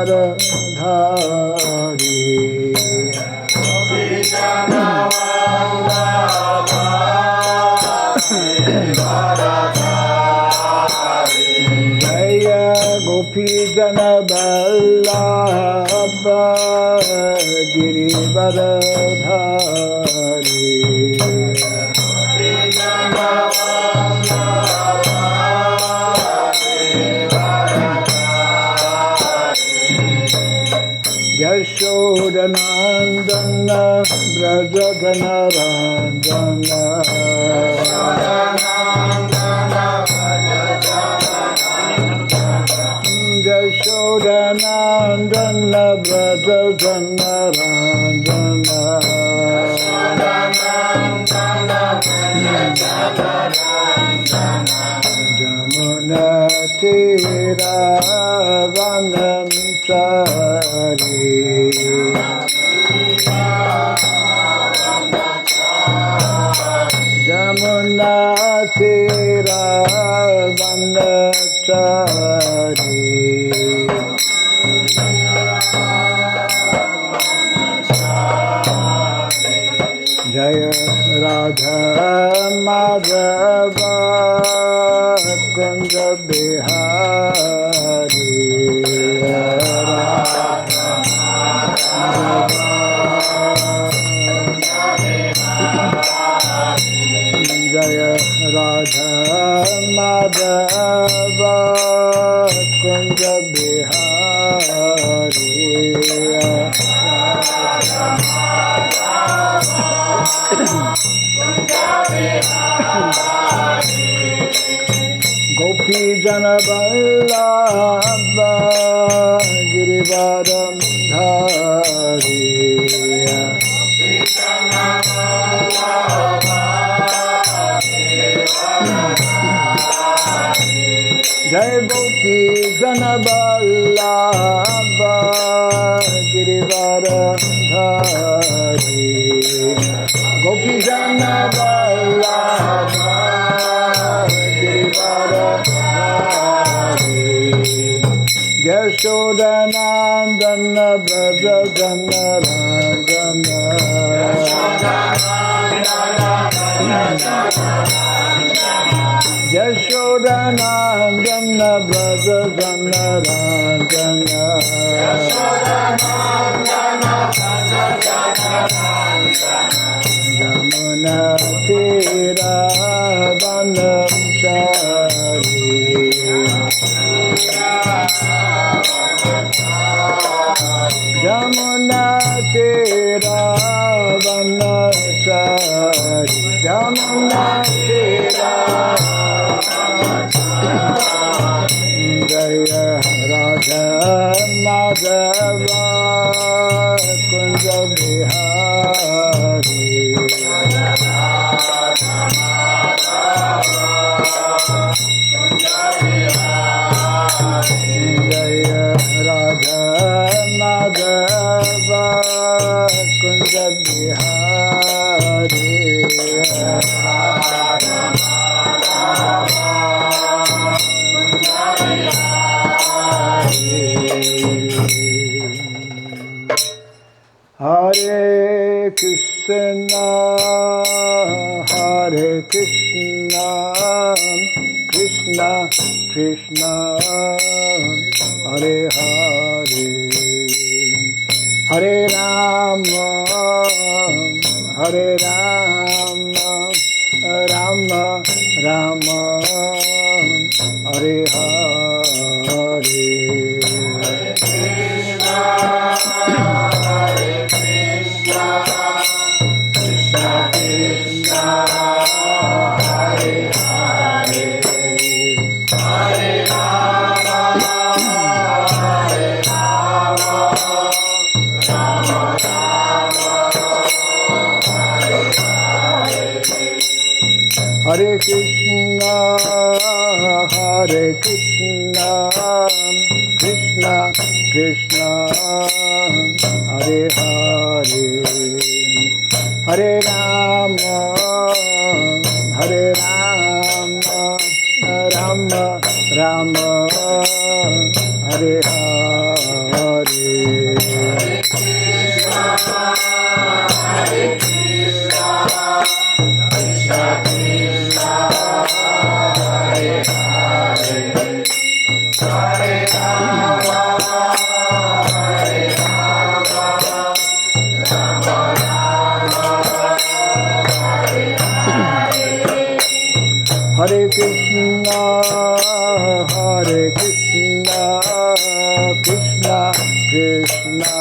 Giridvaradhari. Jaya Gopijana Vallabha Giridvaradhari. Yashodanandana Brajadana Randana. Yashodanandana Brajadana Randana. Jamuna Tira Vanam Chari. Jamuna Tira Vanam Chari. Jaya Radha Madhava Kunja Bihari. Jaya Radha Madhava Kunja Bihari. Gopi Jana Vallabha Giridvaradhari. Jai Gopi Jana Vallabha Giridvaradhari. Gopi Jana Vallabha Giridvaradhari. Yashodanandana Brajadana Randana. Yashodanandana Brajadana Randana. Jamuna Tira Vanam Chari. Jamuna Tira Vanam Chari. Jamuna Tira. Jaya Radha Madhava Kunja Bihari. Jaya Radha Madhava Kunja Bihari. Hare Krishna, Hare Krishna, Krishna Krishna, Hare Hare, Hare Rama, Hare Rama, Rama Rama, Hare Hare. Hare Krishna, Hare Krishna, Krishna Krishna, Hare Hare, Hare Rama, Hare Rama, Rama Rama, Hare Hare. Hare Krishna, Hare Krishna, Krishna Krishna,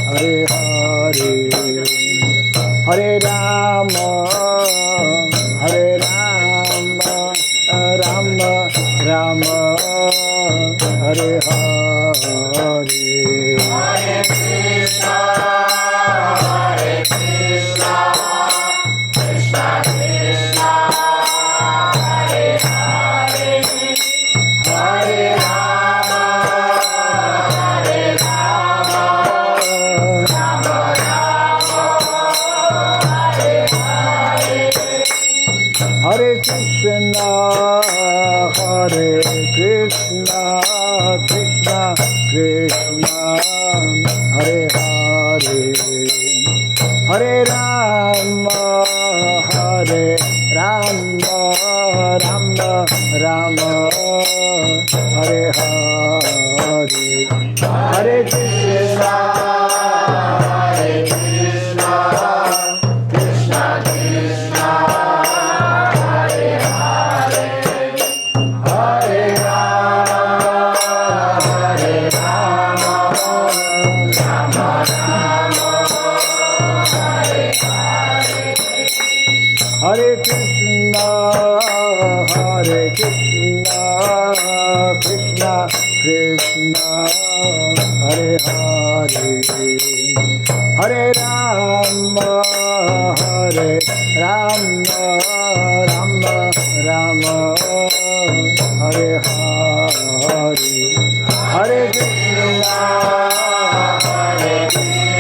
Hare Hare, Hare Rama, Hare Rama, Rama Rama, Hare Hare. Hare Krishna, Hare Krishna, Krishna Krishna, Hare Hare, Hare Rama, Hare Rama, Rama Rama, Hare Hare. Hare Krishna, Hare Krishna, Krishna Krishna, Hare Hare, Hare Rama, Hare Rama, Rama Rama, Hare Hare. Hare Krishna, Hare Krishna, Krishna Krishna, Hare Hare, Hare Rama, Hare Rama, Rama Rama, Hare Hare. Hare Krishna, Hare Krishna, Krishna Krishna, Hare Hare, Hare Rama, Hare Rama, Rama Rama, Hare Hare. Hare Krishna, Hare Krishna, Krishna Krishna, Hare Hare, Hare Rama, Hare Rama, Rama Rama, Hare Hare. Hare Krishna, Hare Krishna,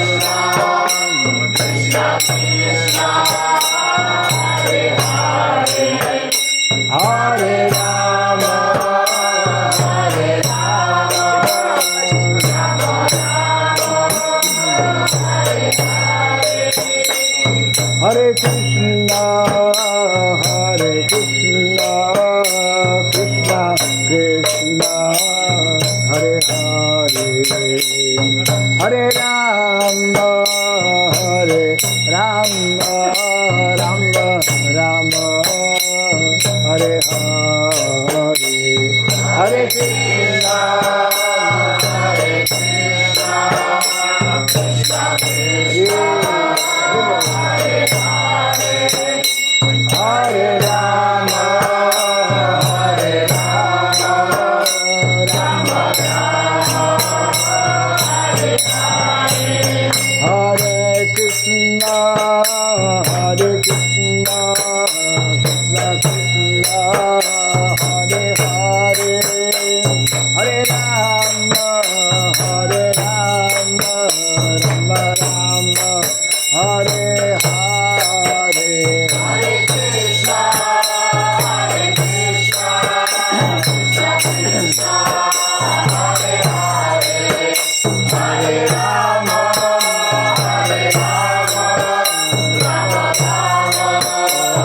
Krishna Krishna, Hare Hare, Hare Rama, Hare Rama, Rama Rama, Hare Hare. Hare Krishna, Hare Krishna, Krishna Krishna, Hare Hare, Hare Rama, Hare Rama, Rama Rama, Hare Hare. Hare Krishna, Hare Krishna, Krishna Krishna, Hare Hare, Hare Rama, Hare Rama, Rama Rama, Hare Hare. Hare Krishna, Hare Krishna, Krishna Krishna, Hare Hare, Hare Rama, Hare Rama, Rama Rama, Hare Hare. Hare Krishna, Hare Krishna, Krishna Krishna, Hare Hare, Hare Rama, Hare Rama, Rama Rama, Hare Hare. Hare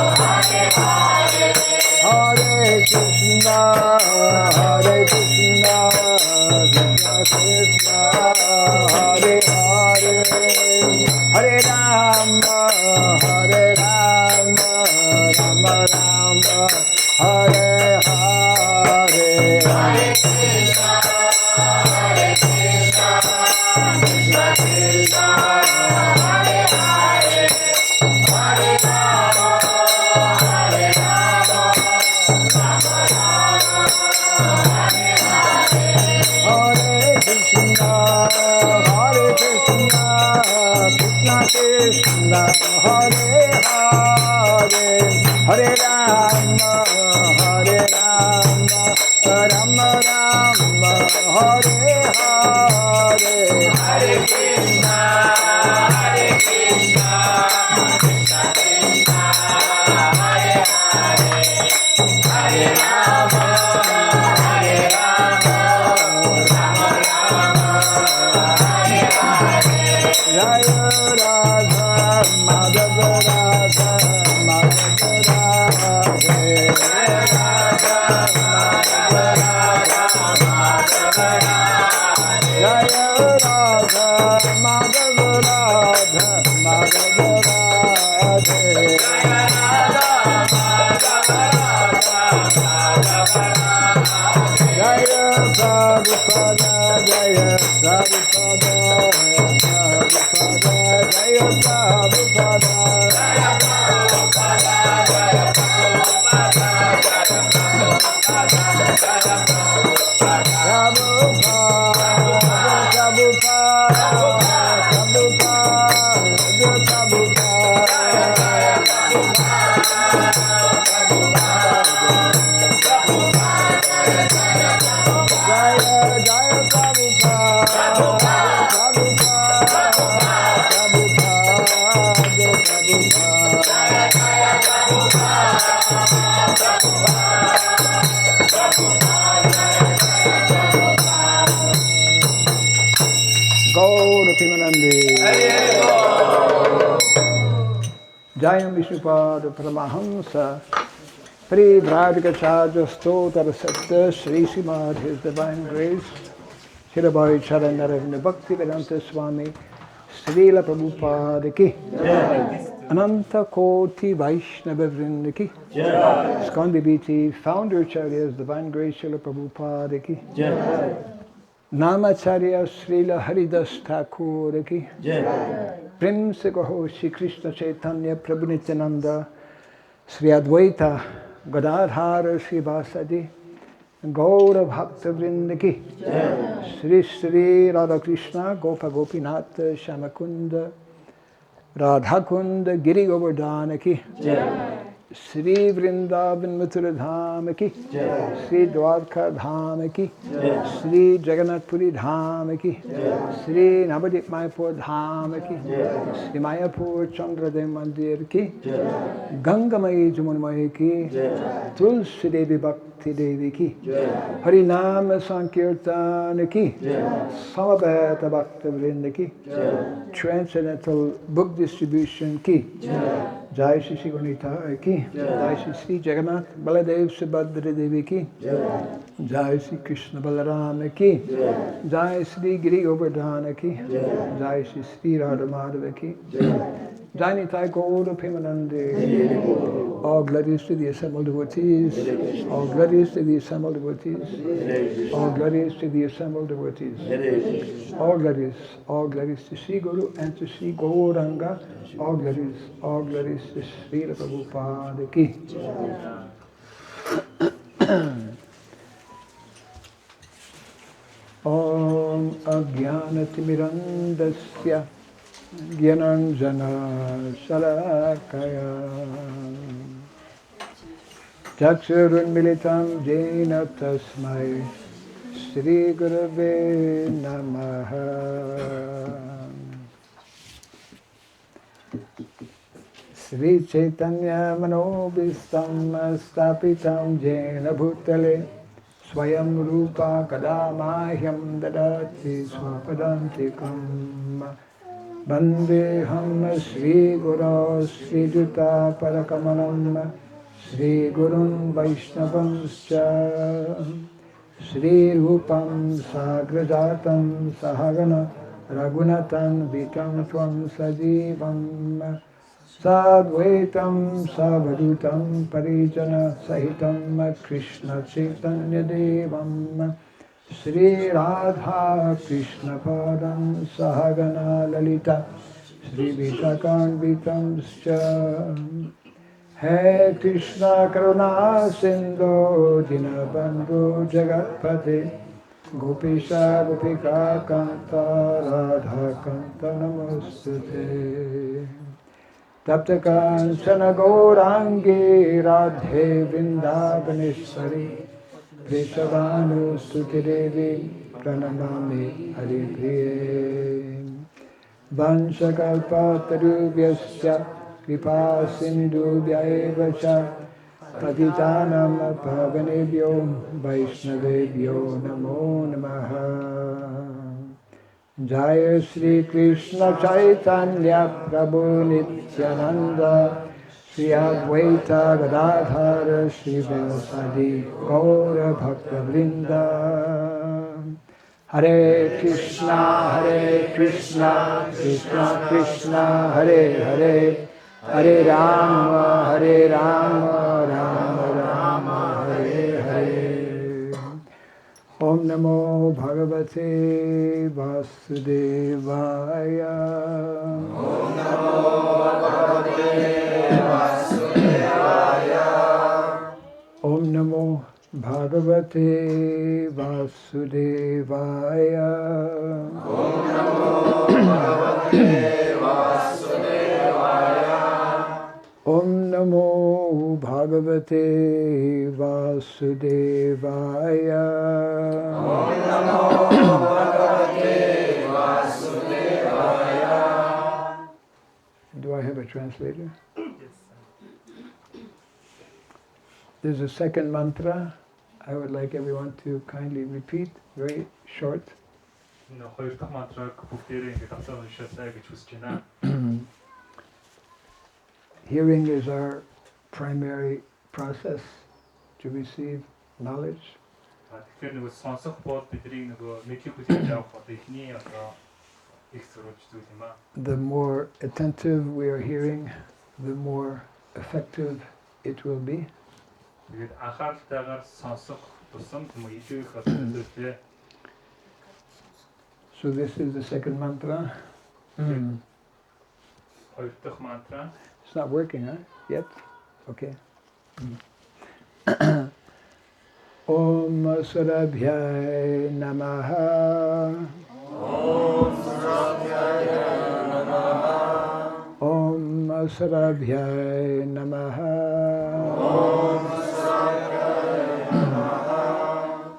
Krishna, Hare Krishna, Krishna Krishna, Hare Hare, Hare Rama, Hare Rama, Rama Rama, Hare Hare. Hare Krishna, Hare Krishna, Krishna Krishna, Hare Hare, Hare Rama, Hare Rama, Rama Rama, Hare Hare. Hare Krishna, Hare Krishna, Krishna Krishna, Hare Hare, Hare Rama, Hare Rama, Rama Rama, Hare Hare. Jaya Radha, Madhava Radha, Madhava Radha, Jaya Radha, Madhava Radha, Madhava Radha, Jaya Radha, Madhava Radha, Madhava Radha, Jaya Radha, Madhava Radha, Jayam Vishnupada Paramahamsa Pri Vrikshha Stotra Satta Sri Srimad His Divine Grace Surabhyai Namah Bhakti Vedanta Swami Srila Prabhupada Ki Ananta Koti Vaishnava Vrinda Ki Skandi Biti Founder Acharyas Divine Grace Srila Prabhupada Ki Namacharya Srila Haridas Thakur Ki Prem se Gaho Shri Krishna Chaitanya Prabhu Nityananda Sri Advaita Gadadhara Sri Vasadi Gaura Bhakta Vrinda Ki Sri Sri Radha Krishna Gopa Gopinath Shamakunda Radhakunda Giri Govardhana Ki Sri Vrindavan Mathura Dham Ki Sri Dwarka Dham Ki Sri Jagannath Puri Dham Ki Sri Navadip Mayapur Dham Ki Sri Mayapur Chandradev Mandir Ki Gangamai Jamunmai Ki Tulsi Devi Bhakti Devi Ki Harinam Sankirtan Ki Samaveta Bhakta Vrinda Ki Transcendental Book Distribution Ki Jai Shri Shri Gunita Ki Jai Shri Shri Jagannath Baladev Subhadra Devi Ki Jai Shri Krishna Balaram Ki Jai Shri Giri Govardhana Ki Jai Shri Shri Radha Madhava Ki Jai Nitai Gaura Premanande. All glories to the assembled devotees. All glories to the assembled devotees. All glories to the assembled devotees. All glories to Sri Guru and to Sri Gauranga. All glories to Sri Prabhupada Ki. Om Ajnanatimirandasya Gyananjana Shalakaya Chakshurunmilitam Jena Tasmai Shri Gurave Namaha. Sri Chaitanya Manobhistam Stapitam Jena Bhutale Swayam Rupa Kadamahyam Dadati Swapadantikam Bandeham Sri Guru Sri Juta Parakamalam Sri Gurun Vaishnavamscha Sri Rupam Sagrajatam Sahagana Raghunatan Vitam Tvam Sajivam Sadvaitam Savadutam Parijana Sahitam Krishna Chaitanya Devam Sri Radha Krishna Padam Sahagana Lalita Sri Vitakan Vitamscha He Krishna Karuna Sindhu Dinabandhu Jagatpate Gopisha Gopika Kanta Radha Kanta Namostute Tapta Kanchana Gaurangi Radhe Vrindavaneshwari Vrishabhanu Stuti Devi Pranamami Haripriye Vanchakalpatarubhyasya Kripa Sindhubhya Cha Patitanam Pavanebhyo Vaishnavebhyo Namo Namaha. Jaya Shri Krishna Chaitanya Prabhu Nityananda Shri Advaita Gadadhara Shri Vasadi Gaura Bhakta Vrinda. Hare Krishna, Krishna Krishna, Hare Hare, Hare Rama, Rama Rama, Hare Hare. Om Namo Bhagavate Vasudevaya. Om Namo Bhagavate Vasudevaya. Om Namo Bhagavate Vasudevaya. Om Namo Bhagavate Vasudevaya. Om Namo Bhagavate Vasudevaya. Om Namo Bhagavate Vasudevaya. Do I have a translator? There's a second mantra I would like everyone to kindly repeat, very short. хоёр дахь мантраг бүгдээрээ ингээд давтан уншаасаа гэж хүсэж байна. Hearing is our primary process to receive knowledge. Тэгэхээр нөгөө сонсох бол бидний нөгөө мэдлэг хүлээж авах одоо ихний одоо их сурвалж зүйл юм аа. The more attentive we are hearing, the more effective it will be. Тэгээд анхааралтайгаар сонсох тусам тийм илүү их одоо зүйлээ. So this is the second mantra. Хоёр дахь мантра. It's not working, huh? Yet? Okay. Om Surabhyai Namah. Om Surabhyai Namah. Om Surabhyai Namah. Om Surabhyai Namah.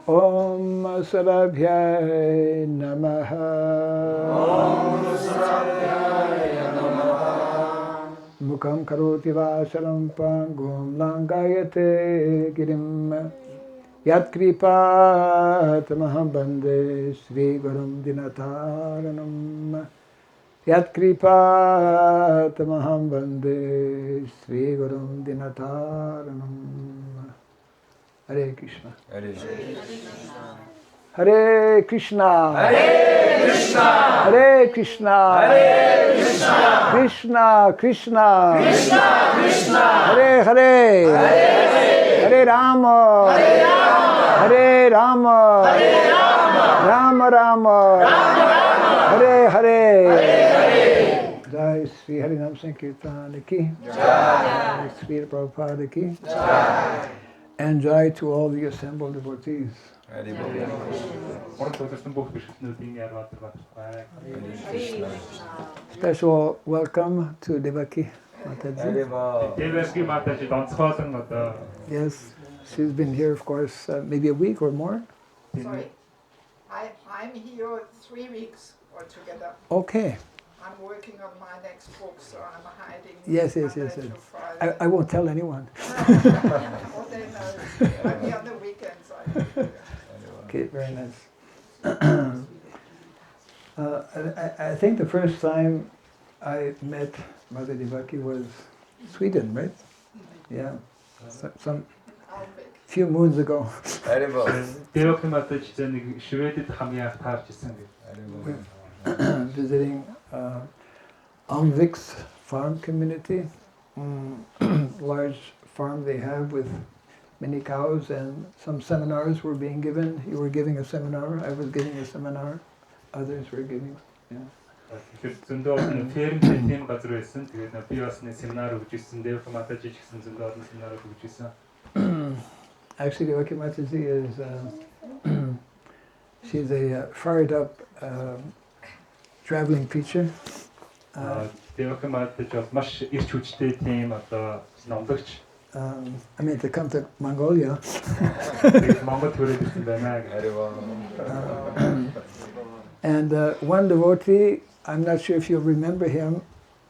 Om Surabhyai Namah. Om Surabhyai Namah. Mukham karoti vasaram pangum langayate girim. Yat kripatamaham bande Sri Gurum Dinataranam. Yat kripatamaham bande Sri Gurum Dinataranam. Hare Krishna. Hare Hare Krishna. Hare Krishna. Hare Krishna. Hare Krishna. Krishna Krishna. Krishna Krishna. Hare Hare. Hare Hare Rama. Hare Rama. Hare Rama. Hare Rama. Rama Rama. Rama Rama. Hare Hare. Hare Hare. Jai Sri Harinam Sankirtan ki. Jai. Sri Prabhupada ki. Jai. And jai to all the assembled devotees. Hare Орон төгссөн бүх бишгтнүүдийн ярватар батбай. Special welcome to Devaki Mataji. Дэвэски матаж донцгоолон одоо Yes, she's been here, of course, maybe a week or more. Sorry, I'm here 3 weeks altogether. Okay. I'm working on my next book, so I'm hiding. Yes. Monday to Friday. I won't tell anyone. Well, they know. Only on the weekends. Okay, very nice. I think the first time I met Mother Devaki was Sweden, right? Yeah, some few moons ago. дэвэки матаж нэг Шведэд хамгийн анх таарч ирсэн гэх. Visiting Almvik's farm community, large farm they have with many cows, and some seminars were being given. You were giving a seminar, I was giving a seminar, others were giving, yeah. Тэгэхээр зөндөө ферм тийм газар байсан. Тэгээд би бас нэг семинар өгч ирсэн. Дэвэки матаж гэсэн зөндөө олон семинар өгч ирсэн. Actually, Devaki Mataji is, she's a fired up traveling preacher. Дэвэки матаж бол маш ирч хүчтэй тийм одоо номлогч. I mean, to come to Mongolia. Монгол төрөөд ирсэн байна гэх. And one devotee, I'm not sure if you'll remember him,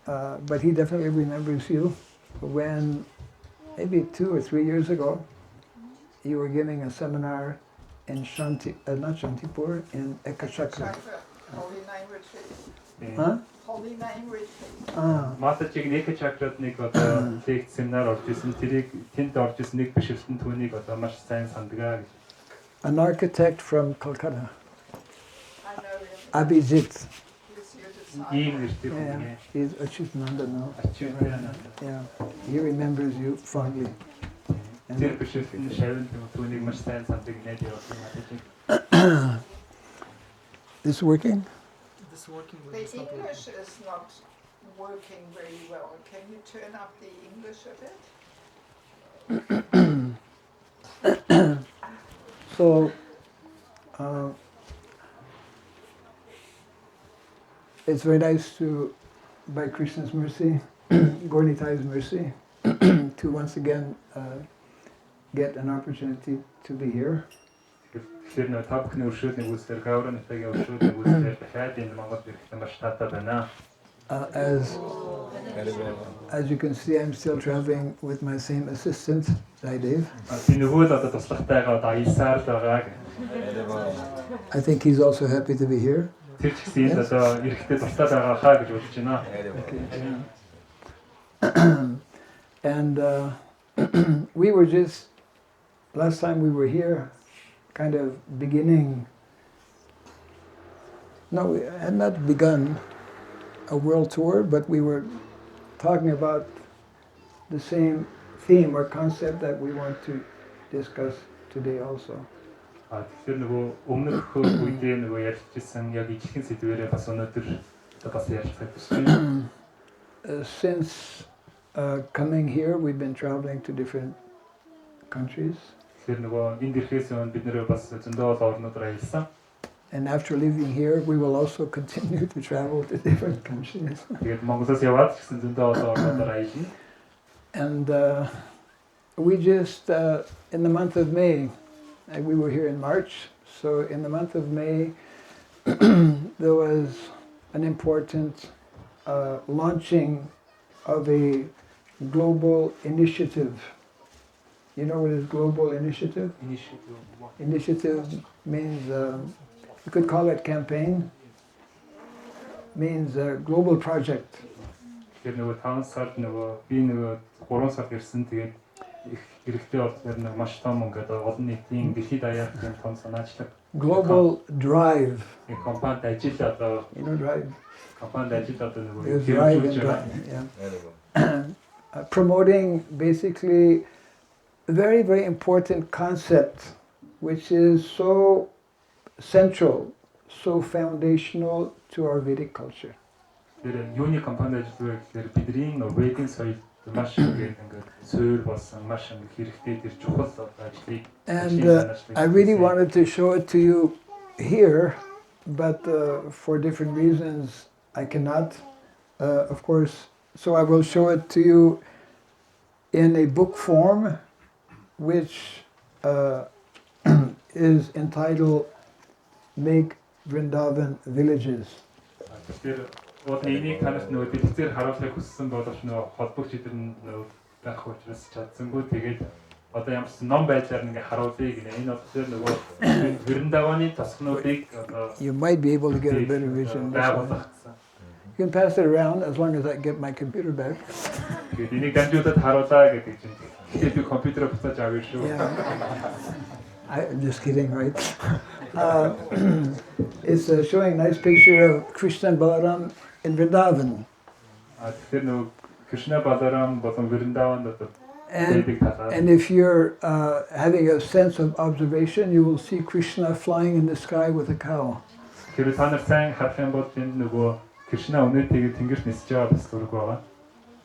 but he definitely remembers you. When maybe 2 or 3 years ago, you were giving a seminar in not Shantipur, in Ekachakra. Holy Name Retreat. Huh? Holy Name Retreat. Матажиг нэг чакрад нэг одоо лекц семинар орж исэн. Тэрийг тэнд орж исэн нэг бишвэлтэн түүнийг одоо маш сайн сандгаа гэж. An architect from Kolkata. I know him. Abhijit. He's here to sign. Ийм нэртэй хүн Yeah, ээ. he's Achyutananda now. Ачивтана. Yeah, he remembers you fondly. Тэр бишэлтэн шавин түүнийг маш сайн сандаг нэ явуулсан. This working? This working The is not working. English is not working very well. Can you turn up the English a bit? So, it's very nice to, by Krishna's mercy, Gaura-Nitai's mercy, to once again get an opportunity to be here. Тэгэхээр нөө та бүхний өршөөдний үүсээр Gaura-Nitaiгийн өршөөдний үүсээр дахиад энэ Монголд ирэхдээ маш таатай байна. As you can see, I'm still traveling with my same assistant, Jaidev. Би нөгөө л одоо туслахтайгаа одоо аясаар л байгаа. I think he's also happy to be here. Тэр ч гэсэн энэ одоо ирэхдээ тустай байгаа хаа гэж бодож байна. And we were just, last time we were here, kind of beginning, no, we had not begun a world tour, but we were talking about the same theme or concept that we want to discuss today also. Тэгэхээр нөгөө өмнөх үедээ нөгөө ярьжсэн яг ижлэхэн сэдвээрээ бас өнөөдөр бас ярилцах гэж байна. Since coming here, we've been traveling to different countries. Тэгэхээр нөгөө энд ирэхээс өмнө бид нэрээ бас зөндөө орнуудаар аялсан. And after living here, we will also continue to travel to different countries. Тэгээд Монголоос яваад ч гэсэн зөндөө орнуудаар аялна. And we just, in the month of May, we were here in March, so in the month of May, there was an important launching of a global initiative. You know what is global initiative? Initiative means, you could call it campaign, means a global project. Тэгэхээр нөгөө 5 сард нөгөө би нөгөө 3 сард ирсэн тэгээд их хэрэгтэй болдоор нэг маш том ингээд олон нийтийн дэлхийд даяар том санаачлаг Global drive. компанид ажил одоо You know drive? компанид ажил одоо нөгөө There's drive and drive, yeah. Promoting basically a very, very important concept which is so central, so foundational to our Vedic culture. Тэр юуны компанид ажилладаг гэхээр бидний нөгөө Ведийн соёл маш ингээд суурь болсон маш хэрэгтэй тэр чухал ажлыг. And I really wanted to show it to you here, but for different reasons I cannot, of course. So I will show it to you in a book form, which is entitled "Make Vrindavan Villages." Тэр одны энийг танаас нөгөө дэлгэцээр харуулахыг хүссэн боловч нөгөө холбогч эдэр нөгөө байх учраас чадсангүй тэгээд одоо ямар ч ном байдлаар ингээ харуулъя гинэ. Энэ болохоор нөгөө Вриндаваны тосгонуудыг одоо You might be able to get a better vision. байгуулсан. You can pass it around as long as I get my computer back. Тэгээд энийг дамжуулаад харуулаа гэдэг чинь. Тэгээд би компьютероо буцааж авъя шүү. I'm just kidding, right? It's showing a nice picture of Krishna and Balaram in Vrindavan. Тэгэхээр нөгөө Кришна Баларам болон Вриндаванд одоо And if you're having a sense of observation, you will see Krishna flying in the sky with a cow. Тэр та нар сайн харах юм бол энд нөгөө Кришна өнөөтэйг тэнгэрт нисэж байгаа бас зураг байгаа.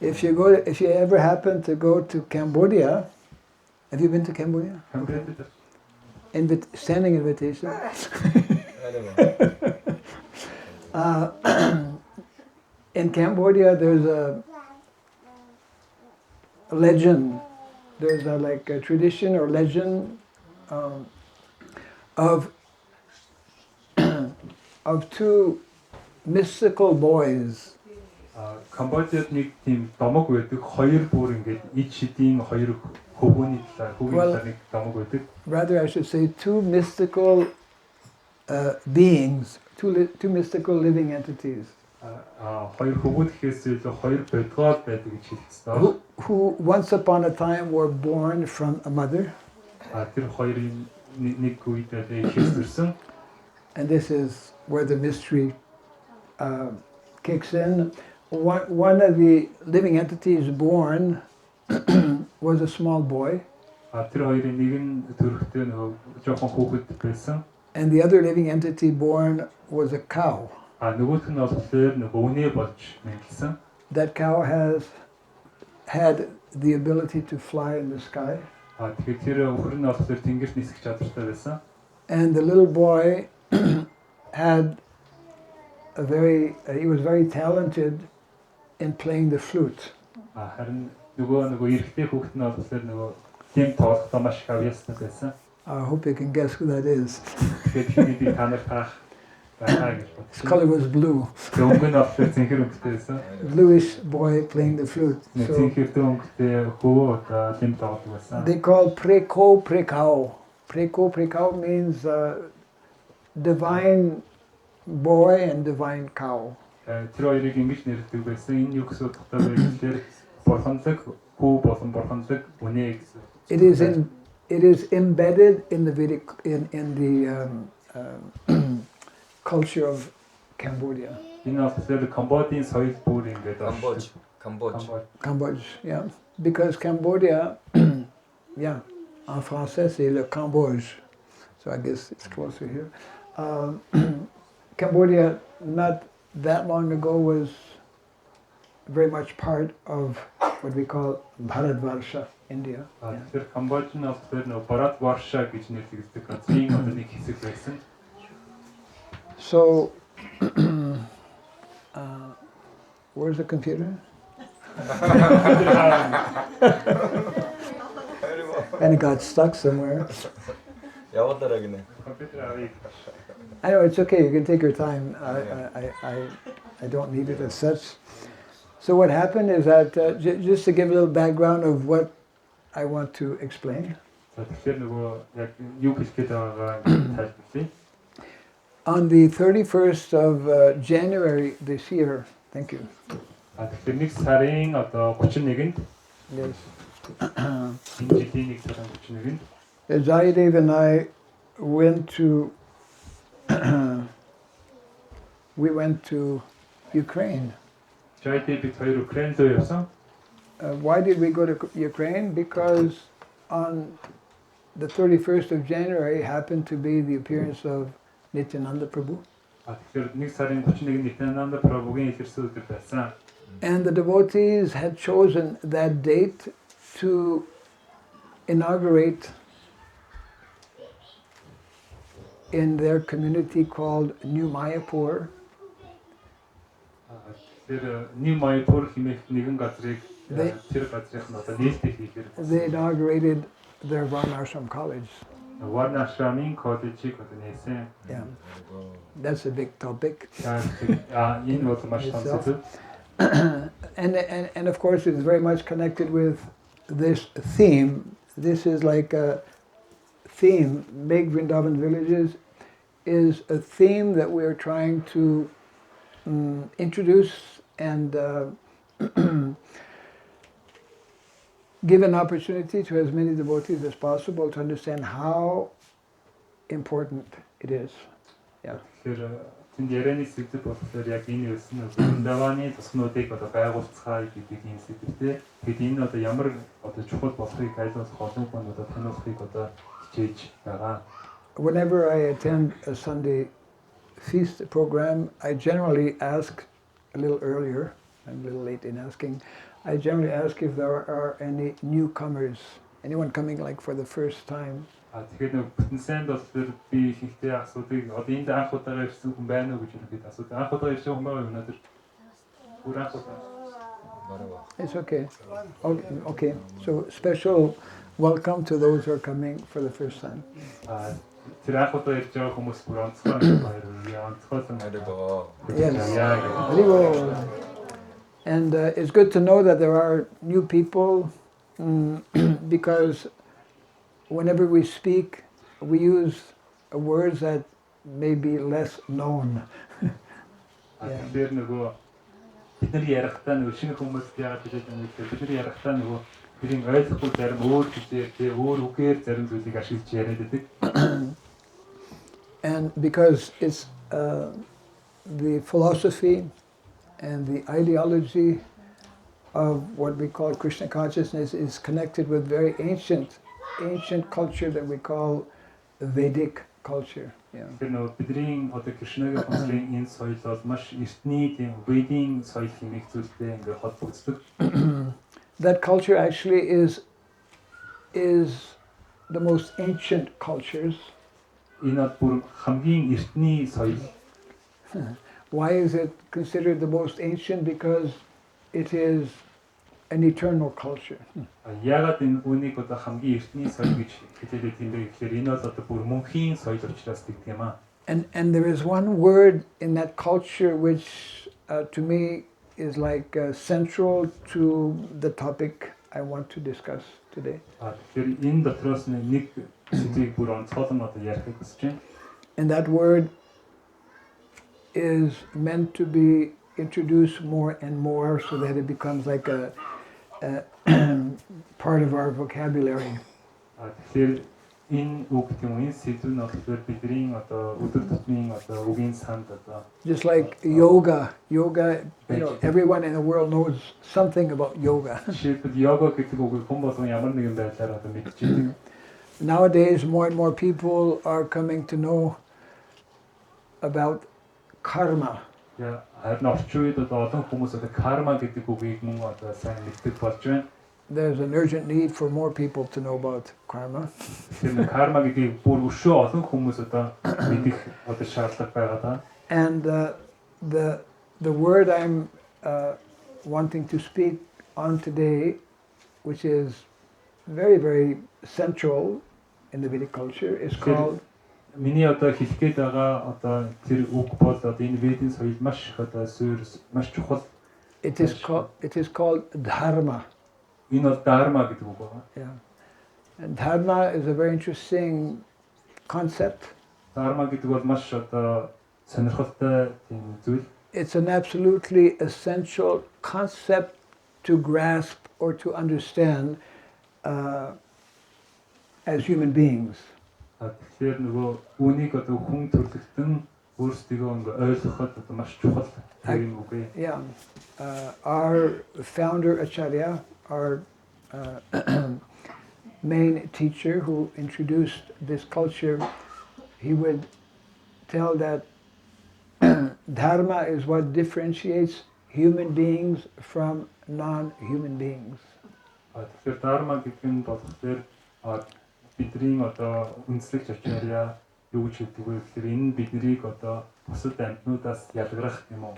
If you ever happen to go to Cambodia, have you been to Cambodia? Standing invitation. In Cambodia, there's a legend. There's like a tradition or legend of two mystical boys. Камбодид нэг тийм домог байдаг. Хоёр бүр ингээд ид шидийн хоёр хөвгөний талаар нэг домог байдаг. Rather, I should say two mystical beings, two mystical living entities. Хоёр хөвгүүд гэхээс илүү хоёр бодгоол байдаг гэж хэлсэн. Who once upon a time were born from a mother. Тэр хоёрын нэг үед эхэлж ирсэн. And this is where the mystery kicks in. One of the living entities born was a small boy. Тэр хоёрын нэг нь төрөхтэй нөгөө жоохон хүүхэд байсан. And the other living entity born was a cow. Нөгөөх нь болохоор нөгөө үнэ болж мэдлсэн. That cow has had the ability to fly in the sky. Тэгэхээр тэр өхөр нь болохоор тэнгэрт нисэх чадвартай байсан. And the little boy had he was very talented in playing the flute. Харин нөгөө эрэгтэй хүүхэд нь болохоор нөгөө тийм тоглохтой маш их авьяастай байсан. I hope you can guess who that is. Тэгэхээр би танаар таах байхаа гэж бодсон. His color was blue. Өнгө нь болохоор цэнхэр өнгөтэй байсан. Bluish boy playing the flute. So Цэнхэртэй өнгөтэй хөө тийм тоглох байсан. they call preko prekao. Preko prekao means divine boy and divine cow. Тэр хоёрыг ингэж нэрдэг байсан. Энэ юу гэсэн утгатай вэ гэхээр бурханлаг хүү болон бурханлаг үнэ гэсэн. It is embedded in the Vedic in the culture of Cambodia. Энэ болохоор Камбодийн соёл бүр ингэж Cambodge, yeah. Because Cambodia, yeah, en français c'est le Cambodge. So I guess it's closer here. Cambodia, not that long ago, was very much part of what we call Bharatvarsha, India. Тэр Камбодж нь болохоор нөгөө Bharatvarsha гэж нэрлэгддэг газрын одоо нэг хэсэг байсан. So, where's the computer? And it got stuck somewhere. I know, it's okay, you can take your time. I don't need it as such. So what happened is that, just to give a little background of what I want to explain. Тэгэхээр нөгөө яг юу хэлэх гээд байгаагаа тайлбарлая. On the 31st of January this year, thank you. Тэгэхээр нэг сарын одоо 31-нд Yes. энэ жилийн нэг сарын 31-нд Jayadev and I went to we went to Ukraine. Jayadev бид хоёр Украинд руу явсан. Why did we go to Ukraine? Because on the 31st of January happened to be the appearance of Nityananda Prabhu. Тэгэхээр нэг сарын 31-нд Nityananda Prabhuгийн илэрсэн өдөр байсан. And the devotees had chosen that date to inaugurate in their community called New Mayapur. Тэр New Mayapur хэмээх нэгэн газрыг тэр газрын одоо нээлттэй хийхээр They inaugurated their Varnashram college. Varnashram college-ийг одоо нээсэн. Yeah, that's a big topic. Энэ бол маш том зүйл. And of course it's very much connected with this theme. This is like a theme. Big Vrindavan villages is a theme that we are trying to introduce and give an opportunity to as many devotees as possible to understand how important it is. Yeah. Тэнд ярианы сэдв болохоор яг энэ юусэн Вриндаваны тусгнуудыг одоо байгуулцгаая гэдэг юм сэдвтэй. Тэгэд энэ одоо ямар одоо чухал болохыг айлуулах олон хүн одоо таниулахыг одоо хичээж байгаа. Whenever I attend a Sunday feast program, I generally ask a little earlier. I'm a little late in asking. I generally ask if there are any newcomers, anyone coming like for the first time. Тэгэхээр нэг бүтэн сайн болохоор би ихэнхдээ асуудыг одоо энд анх удаага ирсэн хүн байна уу гэж ихэд асуудаг. Анх удаага ирсэн хүн байгаа юу надад? Бүр анх удаа. It's okay. Okay. So special welcome to those who are coming for the first time. Тэр анх удаа ирж байгаа хүмүүс бүр онцгой баярлалаа. Онцгой Yes. And it's good to know that there are new people because whenever we speak, we use words that may be less known. Тэгэхээр нөгөө бидний ярихтаа нөгөө шинэ хүмүүс яагаад гэж байна вэ? Бидний ярихтаа нөгөө бидний ойлгохгүй зарим өөр зүйлээр өөр үгээр зарим зүйлийг ашиглаж яриад байдаг. And because it's the philosophy and the ideology of what we call Krishna consciousness is connected with very ancient ancient culture that we call Vedic culture. Yeah. Тэр нөгөө бидний одоо Кришнагийн онцлог энэ соёл бол маш эртний тийм Ведийн соёл хэмээх зүйлтэй ингээд холбогддог. That culture actually is the most ancient cultures. Энэ бүр хамгийн эртний соёл. Why is it considered the most ancient? Because it is an eternal culture. Яагаад энэ үнийг одоо хамгийн эртний соёл гэж хэлээд юм бэ гэхээр энэ бол одоо бүр мөнхийн соёл учраас тэгдэг юм аа. And there is one word in that culture which to me is like central to the topic I want to discuss today. Тэгэхээр энэ дотроос нэг сэдвийг бүр онцгойлон одоо ярих гэж байна. And that word is meant to be introduced more and more so that it becomes like a part of our vocabulary. Тэгэхээр энэ үг тийм энэ сэдв нь болохоор бидний одоо өдөр тутмын одоо үгийн санд одоо Just like yoga, everyone in the world knows something about yoga. жишээлбэл йога гэдэг үгийг хүн болгон ямар нэгэн байдлаар одоо мэдчихэдэг. Nowadays, more and more people are coming to know about karma. Харин орчин үед одоо олон хүмүүс одоо карма гэдэг үгийг мөн одоо сайн мэддэг болж байна. There's an urgent need for more people to know about karma. Тэгэхээр карма гэдгийг бүр өшөө олон хүмүүс одоо мэдэх одоо шаардлага байгаа даа. And the word I'm wanting to speak on today, which is very, very central in the Vedic culture, is called Миний одоо хэлэх гээд байгаа одоо тэр үг бол одоо энэ Ведийн соёл маш их одоо маш чухал. it is called Dharma. Энэ бол Dharma гэдэг үг байна. Yeah. And Dharma is a very interesting concept. Dharma гэдэг бол маш одоо сонирхолтой тийм зүйл. It's an absolutely essential concept to grasp or to understand as human beings. Тэгэхээр нөгөө үнийг одоо хүн төрлөختөн өөрсдийгөө ингээ ойлгоход одоо маш чухал юм үг ээ. Yeah. Our founder Acharya, our main teacher who introduced this culture, he would tell that Dharma is what differentiates human beings from non-human beings. Тэгэхээр Dharma гэдэг нь болохоор бидний одоо үндэслэгч ачаарья юу гэж хэлдэг вэ гэхээр энэ биднийг одоо бусад амьтнуудаас ялгарах юм уу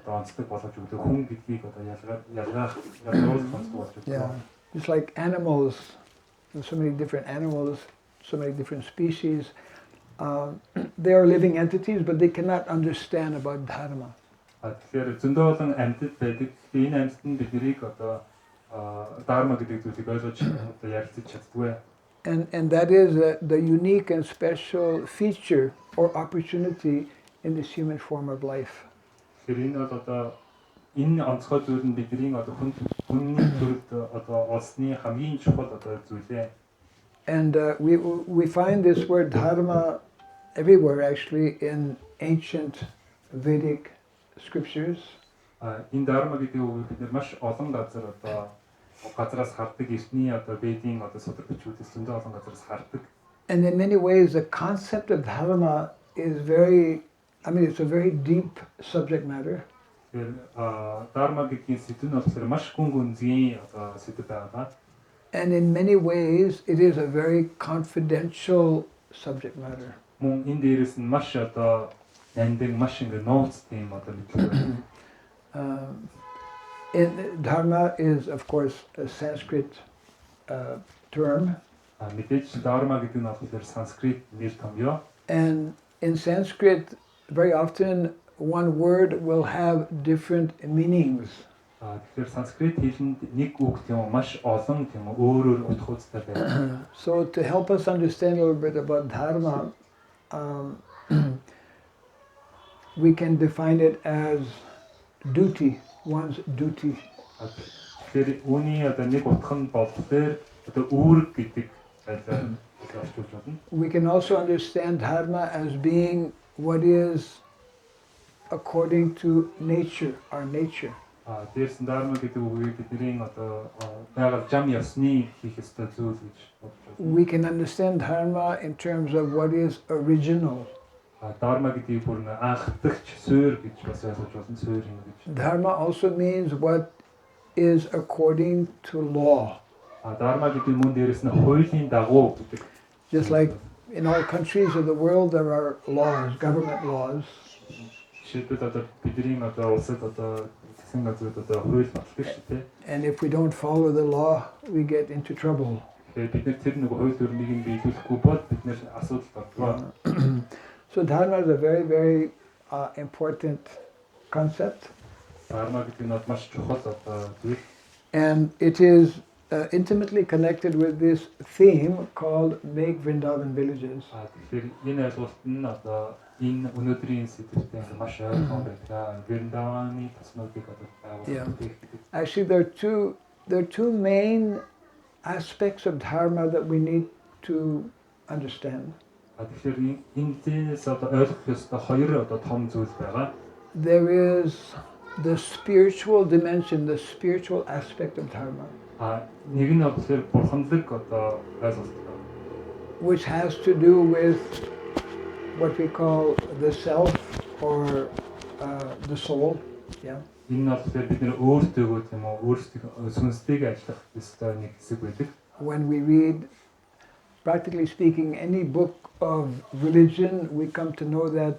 одоо онцлог болгож өгдөг хүн гэдгийг одоо ялгаруулах онцлог болж өгдөг. Yeah, it's like animals. There's so many different animals, so many different species. They are living entities, but they cannot understand about Dharma. Тэгэхээр зөндөө олон амьтад байдаг. Энэ амьтад нь биднийг одоо Dharma гэдэг зүйлийг ойлгож одоо ярилцаж чаддгүй. And that is the unique and special feature or opportunity in this human form of life. Энэ бол одоо энэ онцгой зүйл нь бидний одоо хүний төрөлд одоо олсны хамгийн чухал одоо зүйлээ. And we find this word Dharma everywhere actually in ancient Vedic scriptures. Энэ Dharma гэдэг үг бид маш олон газар одоо газраас хардаг эртний одоо Ведийн одоо судар бичүүдээс зөндөө олон газраас хардаг. And in many ways the concept of Dharma is it's a very deep subject matter. Dharma гэдгийн сэдв нь болохоор маш гүн гүнзгий одоо сэдв байгаа. And in many ways it is a very confidential subject matter. Мөн энэ дээрээс нь маш одоо нандин маш ингэ нууц тийм одоо мэдлэг байна. Dharma is, of course, a Sanskrit term. Мэдээж Dharma гэдэг нь болохоор Санскрит нэр томьёо. And in Sanskrit, very often one word will have different meanings. Тэгэхээр Санскрит хэлэнд нэг үг тийм маш олон тийм өөр утгуудтай байдаг. So to help us understand a little bit about Dharma, we can define it as duty. One's duty. Тэгэхээр үүний одоо нэг утга нь болохоор одоо үүрэг гэдэг байдлаар орчуулж байна. We can also understand Dharma as being what is according to nature, our nature. Дээрс нь Dharma гэдэг үгийг бидний одоо байгаль зам ёсны хийх ёстой зүйл гэж бодож байна. We can understand Dharma in terms of what is original. Dharma гэдгийг бүр анхдагч суурь гэж бас ойлгож болно, суурь юм гэж. Dharma also means what is according to law. Dharma гэдэг мөн дээрээс нь хуулийн дагуу гэдэг. Just like in all countries of the world there are laws, government laws. Жишээлбэл одоо бидний одоо улсад одоо засгийн газрууд одоо хууль баталдаг шүү дээ. And if we don't follow the law, we get into trouble. Бид нэр тэр нэг хууль дүрмийг нь биелүүлэхгүй бол бид нэр асуудалд ордог. So Dharma is a very, very important concept. Dharma гэдэг нь маш чухал одоо зүйл. And it is intimately connected with this theme called Make Vrindavan Villages. Тэгэхээр энэ ойлголт нь одоо энэ өнөөдрийн сэдвтэй маш ойрхон байдаг. Vrindavan-ы таснуудыг одоо байгуулдаг. Actually, there are two main aspects of Dharma that we need to understand. Тэгэхээр энэс одоо ойлгох ёстой хоёр одоо том зүйл байгаа. There is the spiritual dimension, the spiritual aspect of Dharma. Нэг нь болохоор бурханлаг одоо ойлголт байна. Which has to do with what we call the self or the soul. Yeah. Энэ нь болохоор бид нэр өөртөөгөө тийм үү өөрсдөө сүнстэйг ажиллах ёстой нэг хэсэг байдаг. When we read, practically speaking, any book of religion, we come to know that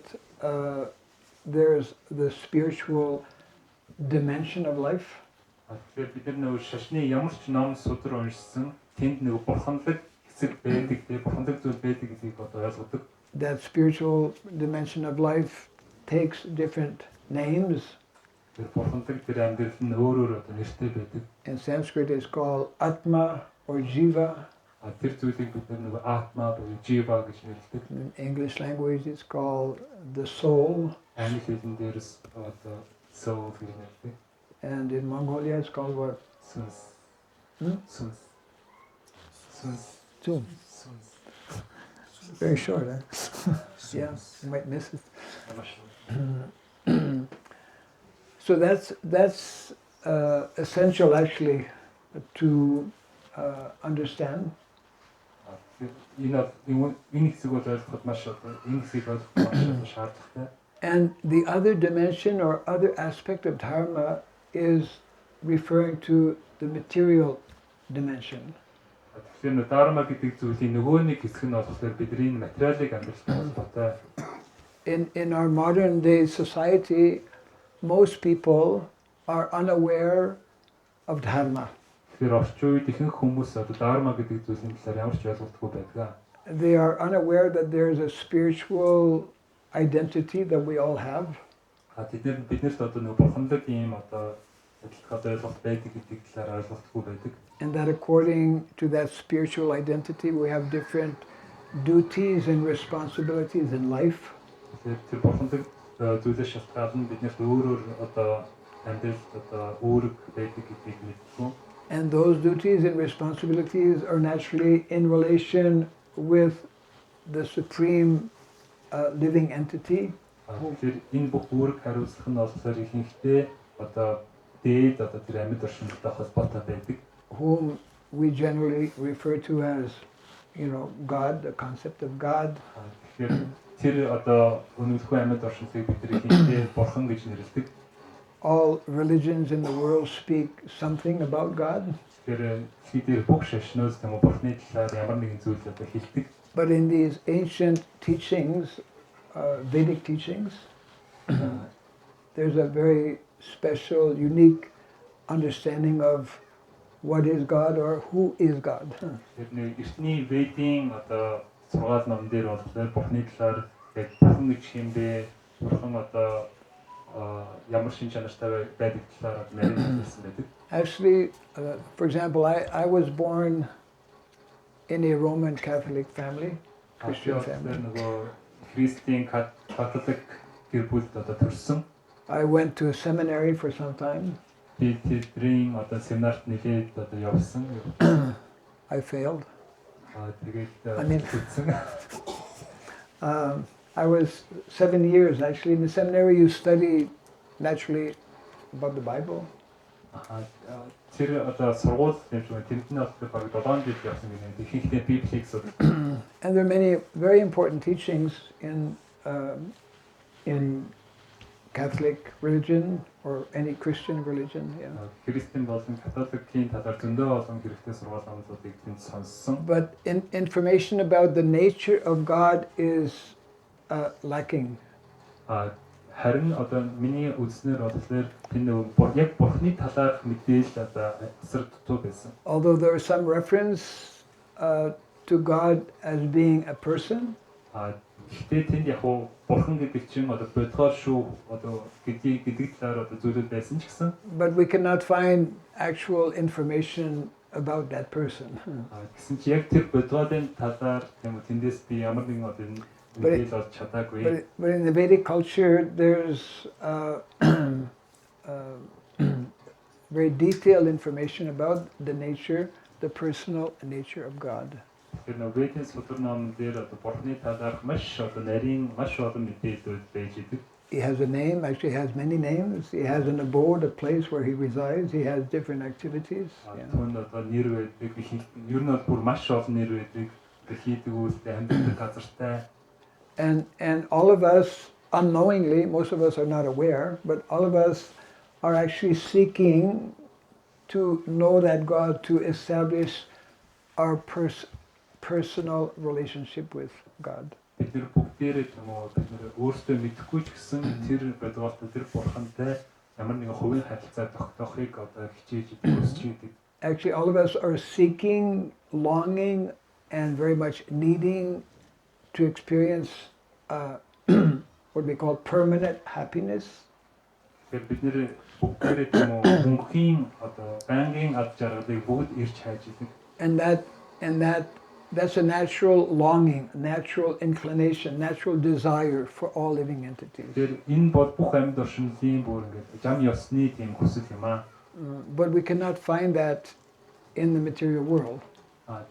there's the spiritual dimension of life. Тэгэхээр бид нар нөгөө шашны ямар ч ном судар уншсан тэнд нөгөө бурханлаг хэсэг байдаг, бурханлаг зүйл байдаг гэдгийг одоо ойлгодог. That spiritual dimension of life takes different names. Тэр бурханлаг тэр амьдрал нь өөр одоо нэртэй байдаг. In Sanskrit it's called Atma or Jiva. Тэр зүйлийг бид нөгөө Atma буюу Jiva гэж нэрлэдэг. In English language it's called the soul. Англи хэлэн дээрс одоо soul гэж нэрлэдэг. And in Mongolia it's called what? Сүнс. Сүнс. Very short, huh? Yeah, you might miss it. So that's essential actually to understand. And the other dimension or other aspect of Dharma is referring to the material dimension. In our modern day society, most people are unaware of Dharma. They are unaware that there is a spiritual identity that we all have. And that according to that spiritual identity, we have different duties and responsibilities in life. And those duties and responsibilities are naturally in relation with the supreme living entity. Whom we generally refer to as, God, the concept of God. All religions in the world speak something about God. But in these ancient teachings, Vedic teachings, there's a very special, unique understanding of what is God or who is God. Actually, for example, I was born in a Roman Catholic family, Christian family. I went to a seminary for some time. I failed. I was 7 years actually in the seminary. You study naturally about the Bible. Тэр одоо сургууль гэж байна. Тэнд нь одоо баг 7 жил явсан гэнэ. Ихэнхдээ Библийг судалж. And there are many very important teachings in Catholic religion or any Christian religion. Yeah. Христийн болон католикийн талаар зөндөө олон хэрэгтэй сургаал номлуудыг тэнд сонссон. But information about the nature of God is lacking. Харин одоо миний үзснээр бодлоор тэнд яг бурхны талаарх мэдээлэл одоо асар дутуу байсан. Although there is some reference to God as being a person. Гэхдээ тэнд яг бурхан гэдэг чинь одоо бодгоор шүү одоо гэдэг талаар одоо зүйлүүд байсан ч гэсэн. But we cannot find actual information about that person. Гэсэн чи яг тэр бодгоодын талаар тийм үү тэндээс би ямар нэгэн одоо мэдээлэл олж чадаагүй. But in the Vedic culture there's very detailed information about the nature, the personal nature of God. Тэр Ведийн судар ном дээр одоо бурхны талаарх маш одоо нарийн маш олон мэдээлэлүүд байж идэг. He has a name, actually has many names. He has an abode, a place where he resides. He has different activities. Түүнд одоо нэр байдаг. Ер нь бол бүр маш олон нэр байдаг. Хийдэг үйлдэл амьдрэх газартай. And all of us, unknowingly, most of us are not aware, but all of us are actually seeking to know that God, to establish our personal relationship with God. Бид нар бүгдээрээ юм уу бид нар өөрсдөө мэдэхгүй ч гэсэн тэр бодгоолтой тэр бурхантай ямар нэгэн хувийн харилцаа тогтоохыг одоо хичээж хүсэж идэг. Actually, all of us are seeking, longing, and very much needing to experience what we call permanent happiness. Бид нэр бүгдээрээ юм уу мөнхийн одоо бангийн ад жаргалыг бүгд ирж хайж идэг. And that's a natural longing, natural inclination, natural desire for all living entities. Тэр энэ бол бүх амьд оршинлын бүр ингээд зам ёсны тийм хүсэл юм аа. But we cannot find that in the material world.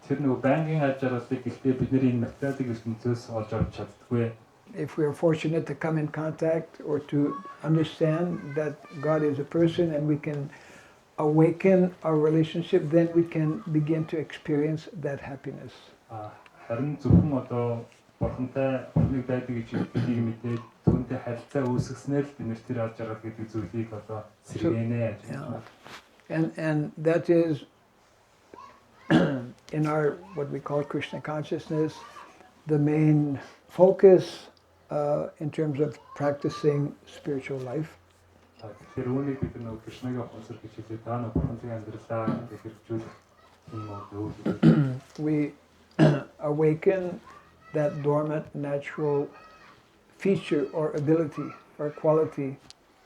Тэр нөгөө бангийн ад жаргалыг гэхдээ бид нэр энэ материалын ертөнцөөс олж авч чаддаггүй. If we are fortunate to come in contact or to understand that God is a person and we can awaken our relationship, then we can begin to experience that happiness. Харин зөвхөн одоо бурхантай нэг байдаг гэж бидийг мэдээд түүнтэй харилцаа үүсгэснээр бид нэр тэр ад жаргал гэдэг зүйлийг одоо сэргэнэ. And that is in our what we call Krishna consciousness, the main focus in terms of practicing spiritual life. Тэгэхээр үүнийг бид нөгөө Кришнагийн хонсор гэж хэлээ. Та нөгөө бурхантай амьдралаа хэрэгжүүлэх юм уу? We awaken that dormant natural feature or ability or quality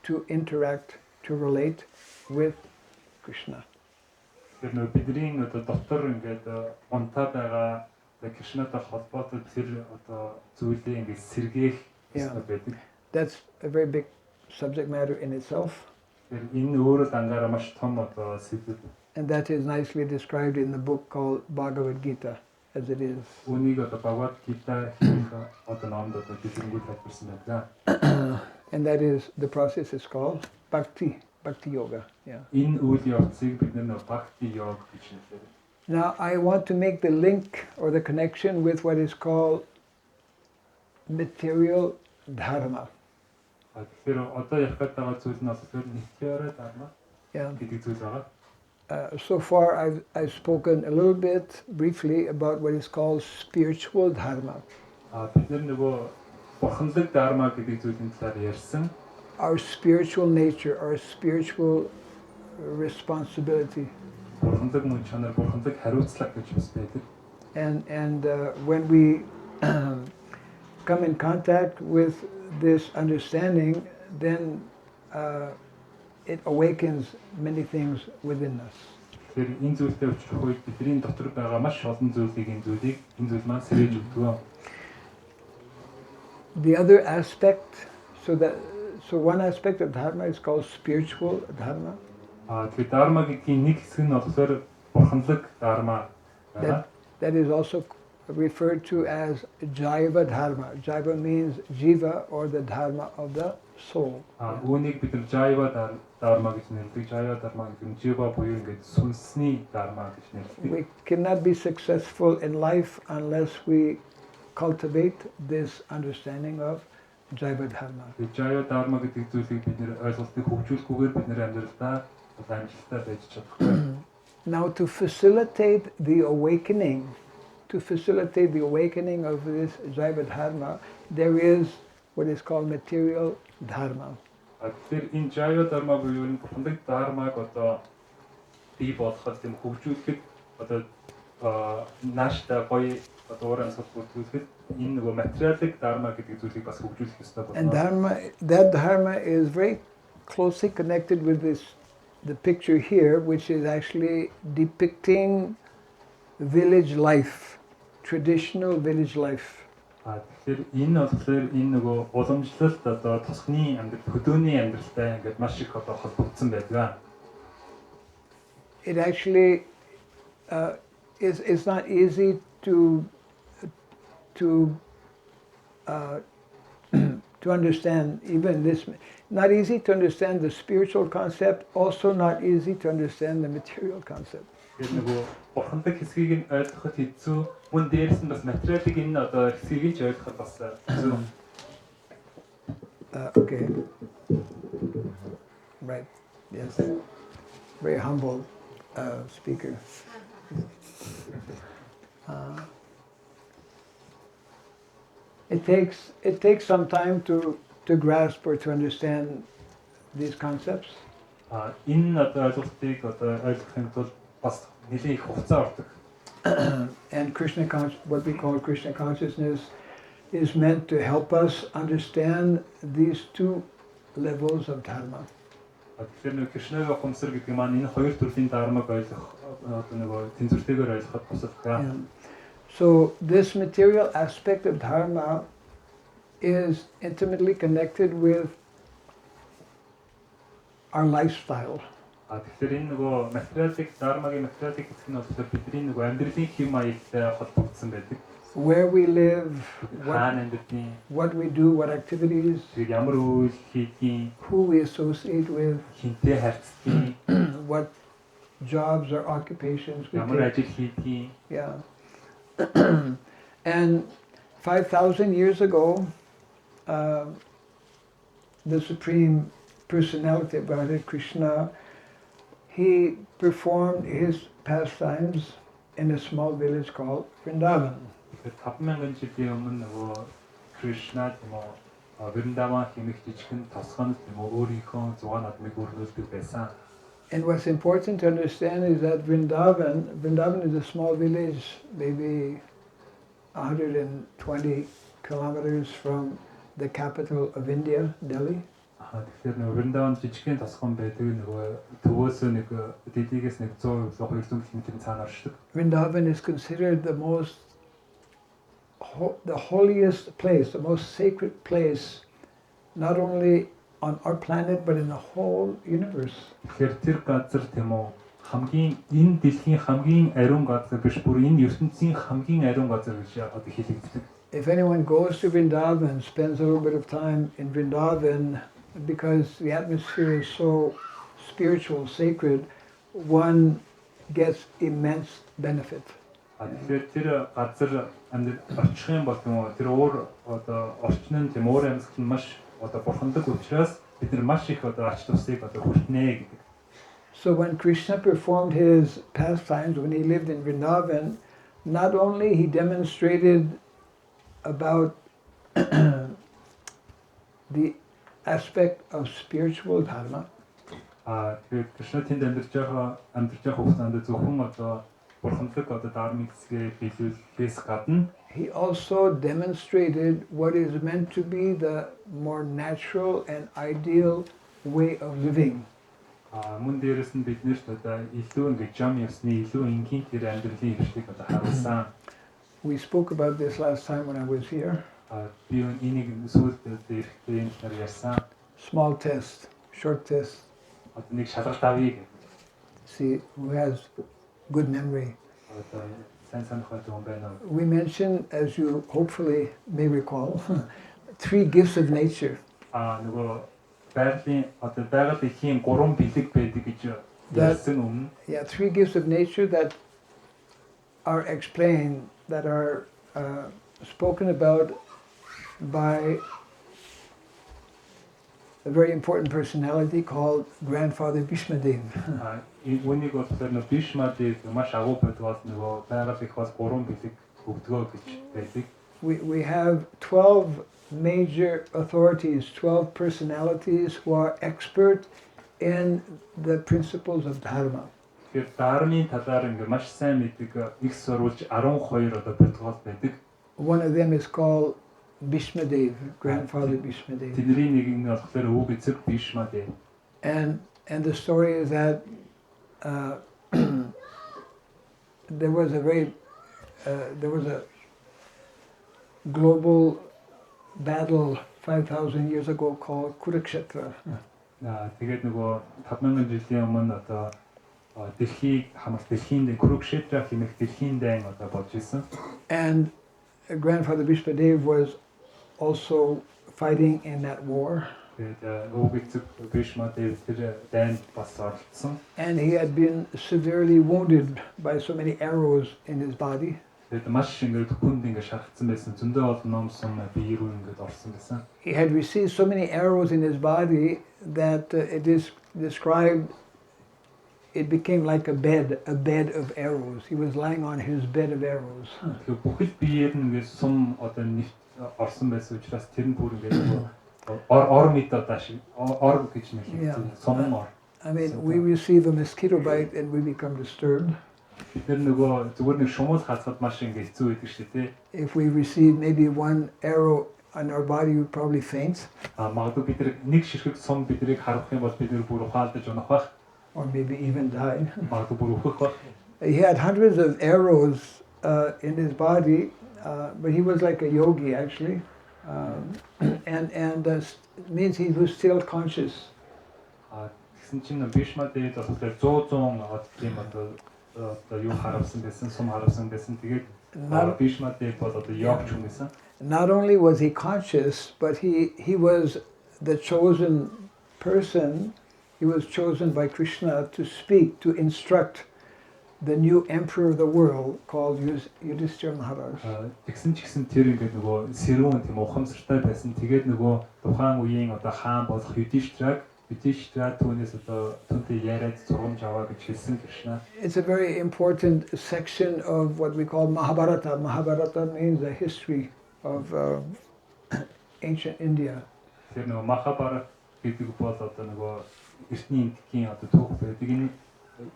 to interact, to relate with Krishna. Тэр нөгөө бидний одоо дотор ингээд онтаа байгаа Кришнатай холбоотой тэр одоо зүйлээ ингээд сэргээх байдаг. That's a very big subject matter in itself. Энэ өөрөө дангаараа маш том одоо сэдв. And that is nicely described in the book called Bhagavad Gita, as it is. Үүнийг одоо Bhagavad Gita одоо номд одоо дэлгэрэнгүй тайлбарсан байна. And that is, the process is called Bhakti yoga. Yeah. Энэ үйл явцыг бид нэр Bhakti yoga гэж нэрлэдэг. Now I want to make the link or the connection with what is called material dharma. Тэгэхээр одоо ярих гэдэг зүйл нь болохоор нитяра дharma гэдэг зүйл байгаа. So far I've spoken a little bit briefly about what is called spiritual dharma. Бид нөгөө бурханлаг dharma гэдэг зүйлийн талаар ярьсан. Our spiritual nature, our spiritual responsibility. Бурханлаг мөн чанар, бурханлаг хариуцлага гэж бас байдаг. And when we come in contact with this understanding, then it awakens many things within us. Тэгэхээр энэ зүйлтэй уулзах үед бидний дотор байгаа маш олон энэ зүйл маань сэрэж өгдөг. The other aspect, so one aspect of dharma is called spiritual dharma. Тэгэхээр dharma гэдгийн нэг хэсэг нь болохоор бурханлаг dharma. That is also referred to as Jaiva Dharma. Jaiva means Jiva or the Dharma of the soul. Үүнийг бид Jaiva Dharma гэж нэрлэдэг. Jaya Dharma гэдэг нь Jiva буюу ингээд сүнсний Dharma гэж нэрлэдэг. We cannot be successful in life unless we cultivate this understanding of Jaiva Dharma. Jaya Dharma гэдэг зүйлийг бид нэр ойлголтыг хөгжүүлэхгүйгээр бид нэр амьдралдаа амжилттай байж чадахгүй. Now to facilitate the awakening of this Jaiva Dharma, there is what is called material Dharma. Тэгэхээр энэ Jaya Dharma буюу энэ бурхандаг Dharma-г одоо бий болгоход тийм хөгжүүлэхэд одоо нааштай гоё одоо өөр амьсгал бүрдүүлэхэд энэ нөгөө материалик Dharma гэдэг зүйлийг бас хөгжүүлэх ёстой And болно. that Dharma is very closely connected with the picture here, which is actually depicting village life, traditional village life. Тэгэхээр энэ болохоор энэ нөгөө уламжлалт одоо тосгоны амьдрал, хөдөөний амьдралтай ингээд маш их одоо холбогдсон байдаг. It actually is not easy to understand even this. Not easy to understand the spiritual concept. Also, not easy to understand the material concept. Тэгэхээр нөгөө бурхандаг хэсгийг нь ойлгоход хэцүү, мөн дээрээс нь бас материалыг энэ одоо хэсгийг нь ч ойлгоход бас хэцүү. Okay. Right. Yes. Very humble speaker. It takes some time to grasp or to understand these concepts. Энэ одоо ойлголтыг одоо ойлгохын тулд бас нэлээд их хугацаа ордог. And what we call Krishna consciousness is meant to help us understand these two levels of Dharma. Тэгэхээр нэг Кришнагийн ухамсар гэдэг маань энэ хоёр төрлийн Dharma-г ойлгох одоо нөгөө тэнцвэртэйгээр ойлгоход тусалдаг. So this material aspect of Dharma is intimately connected with our lifestyle. Тэгэхээр энэ нөгөө материалик Dharma-гийн материалик хэсэг нь болохоор бидний нөгөө амьдралын хэм маягтай холбогдсон байдаг. Where we live, what we do, what activities, ямар үйл хийдгийг, who we associate with, хинтээ харьцдаг, what jobs or occupations we ямар take. ажил хийдгийг. Yeah. And 5,000 years ago, the Supreme Personality of Godhead, Krishna, he performed his pastimes in a small village called Vrindavan. 5,000 жилийн өмнө нөгөө Кришна тийм үү Vrindavan хэмээх жижигхэн тосгонд тийм үү өөрийнхөө 6 надмыг өргүүлдэг байсан. And what's important to understand is that Vrindavan is a small village, maybe 120 kilometers from the capital of India, Delhi. Тэгэхээр нөгөө Vrindavan жижигхэн тосгон байдаг нөгөө төвөөс нэг дэдийгээс нэг 100 200 км цаана оршдог. Vrindavan is considered the holiest place, the most sacred place, not only on our planet but in the whole universe. Тэгэхээр тэр газар тийм үү хамгийн энэ дэлхийн хамгийн ариун газар биш бүр энэ ертөнцийн хамгийн ариун газар гэж одоо хэлэгддэг. If anyone goes to Vrindavan, spends a little bit of time in Vrindavan, because the atmosphere is so spiritual, sacred, one gets immense benefit. Тэгэхээр тэр газар очих юм бол тийм үү тэр өөр одоо орчин нь тийм өөр амьсгал нь маш одоо бурхандаг учраас бид нар маш их одоо ач тусыг одоо хүртнэ гэдэг. So when Krishna performed his pastimes, when he lived in Vrindavan, not only he demonstrated about the aspect of spiritual dharma. Тэгээд Кришна тэнд амьдарч байгаа хугацаанд зөвхөн одоо бурхандаг одоо дharмыг биелүүлэхээс гадна He also demonstrated what is meant to be the more natural and ideal way of living. Мөн дээрээс нь биднэрт одоо илүү ингээд жам ёсны илүү энгийн тэр амьдралын хэрэгслийг одоо харуулсан. We spoke about this last time when I was here. Би энийг сүүлд эрэхтэй энэ нар ярьсан. Small test, short test. Одоо нэг шалгалт авъя гэх. See who has good memory. Одоо сайн санах байх юм байна. We mentioned, as you hopefully may recall, 3 gifts of nature. Нөгөө байгалийн одоо байгаль эхийн 3 бэлэг байдаг гэж ярьсан өмнө. Yeah, 3 gifts of nature that are explained, that are spoken about by a very important personality called Grandfather Bhishmadev. Үүнийг болохоор нөө Bhishmadev маш агуу бодвол нөгөө байгаль их бас 3 бэлэг өгдгөө гэж байдаг. We have 12 major authorities, 12 personalities who are expert in the principles of Dharma. Тэгэхээр Dharma-ийн талаар ингээ маш сайн мэддэг их сурвалж 12 одоо бодгоол байдаг. One of them is called Bhishmadev, Grandfather Bhishmadev. Тэдний нэг нь болохоор өвөг эцэг Bhishmadev. And the story is that there was a global battle 5,000 years ago called Kurukshetra. Тэгээд нөгөө 5000 жилийн өмнө одоо дэлхийг хамт дэлхийн Kurukshetra хэмээх дэлхийн дайн одоо болж исэн. And Grandfather Bhishmadev was also fighting in that war. Тэгээд өвөг эцэг Bhishmadev тэр дайнд бас оролцсон. And he had been severely wounded by so many arrows in his body. Тэгээд маш ингээд хүнд ингээд шархсан байсан. Зөндөө олон номсон бие рүү ингээд орсон байсан. He had received so many arrows in his body that it is described, it became like a bed of arrows. He was lying on his bed of arrows. Тэгээд бүхэл биеэр нь ингээд сум одоо нэвт орсон байсан учраас тэр нь бүр ингээд ор мэд одоо шиг ор гэж нэг хэлсэн. Сум ор. I mean, we receive a mosquito bite and we become disturbed. Бид нөгөө зүгээр нэг шумуул хацаад маш ингээд хэцүү байдаг шүү дээ. If we receive maybe one arrow on our body, we probably faint. Магадгүй бид нэг ширхэг сум биднийг харах юм бол бид бүр ухаалдаж унах байх. Or maybe even die. Магадгүй бүр үхэх байх. He had hundreds of arrows in his body, but he was like a yogi actually, and means he was still conscious. Тэгсэн чинь Bhishmadev болохоор 100 тийм одоо юу харавсан байсан, сум харавсан байсан. Тэгээд Bhishmadev бол одоо йогч хүн байсан. Not only was he conscious, but he was the chosen person. He was chosen by Krishna to speak, to instruct the new emperor of the world called Yudhishthira Maharaj. Тэгсэн ч гэсэн тэр ингээд нөгөө сэрүүн тийм ухамсартай байсан. Тэгээд нөгөө тухайн үеийн одоо хаан болох Yudhishthira түүнээс одоо түүнтэй яриад сургамж аваа гэж хэлсэн Кришна. It's a very important section of what we call Mahabharata. Mahabharata means the history of ancient India. Тэр нөгөө Mahabharata гэдэг бол одоо нөгөө эртний эндхийн одоо түүх байдаг.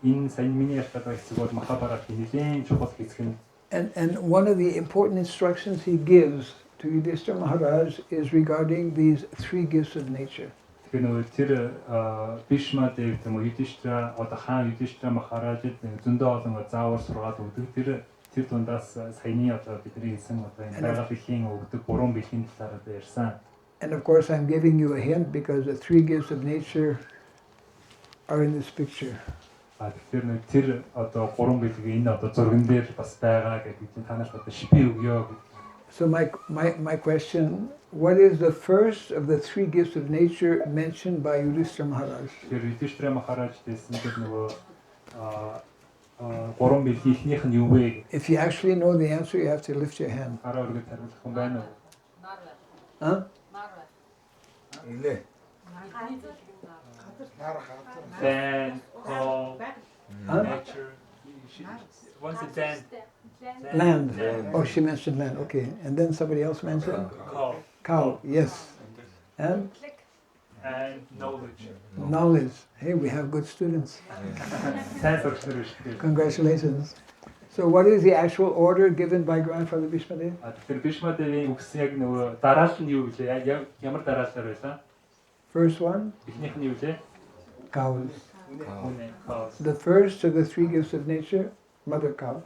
Энэ сайн миний ярьдаг хэсэг бол Mahabharata-ийн нэлээд чухал хэсэг нь. And one of the important instructions he gives to Yudhishthira Maharaj is regarding these 3 gifts of nature. Тэр Bhishmadev тийм Yudhishthira одоо хаан Yudhishthira Maharaj-д зөндөө олон заавар сургаад өгдөг. Тэр дундаас саяны одоо бидний хэлсэн одоо энэ байгаль эхийн өгдөг 3 бэлгийн талаар одоо ярьсан. And of course I'm giving you a hint because the 3 gifts of nature are in this picture. Тэгэхээр тэр одоо 3 бэлгийн энэ одоо зурган дээр бас байгаа гэдэг танаас одоо шипи өгөө. So my question, what is the first of the 3 gifts of nature mentioned by Yudhishthira Maharaj? Yudhishthira Maharaj дэсэн тэр нөгөө 3 бэлгийн ихнийх нь юу вэ? If you actually know the answer, you have to lift your hand. Хараа өргөд хариулах юм байна уу? Huh? Then, nature. What's the then? Land. Oh, she mentioned land. Okay. And then somebody else mentioned? Cow. Cow, yes. And? And knowledge. Knowledge. Hey, we have good students. Congratulations. So what is the actual order given by Grandfather Bhishmadev? First one? Cows. The first of the 3 gifts of nature, mother cow.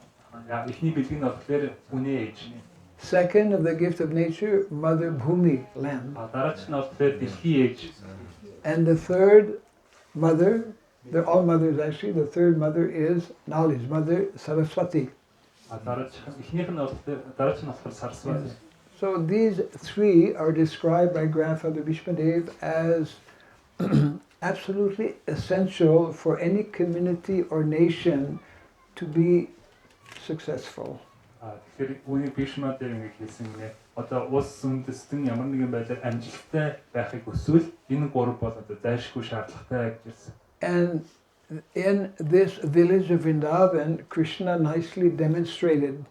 Second of the gift of nature, mother bhumi, land. And the third mother, they're all mothers actually, the third mother is knowledge, mother Saraswati. So these 3 are described by Grandfather Bhishmadev as absolutely essential for any community or nation to be successful. Тэгэхээр үүний Бишма дээр ингэ хэлсэн нэ одоо улс үндэстэн ямар нэгэн байдлаар амжилттай байхыг хүсвэл энэ гурав бол одоо зайлшгүй шаардлагатай гэж хэлсэн. And in this village of Vrindavan, Krishna nicely demonstrated,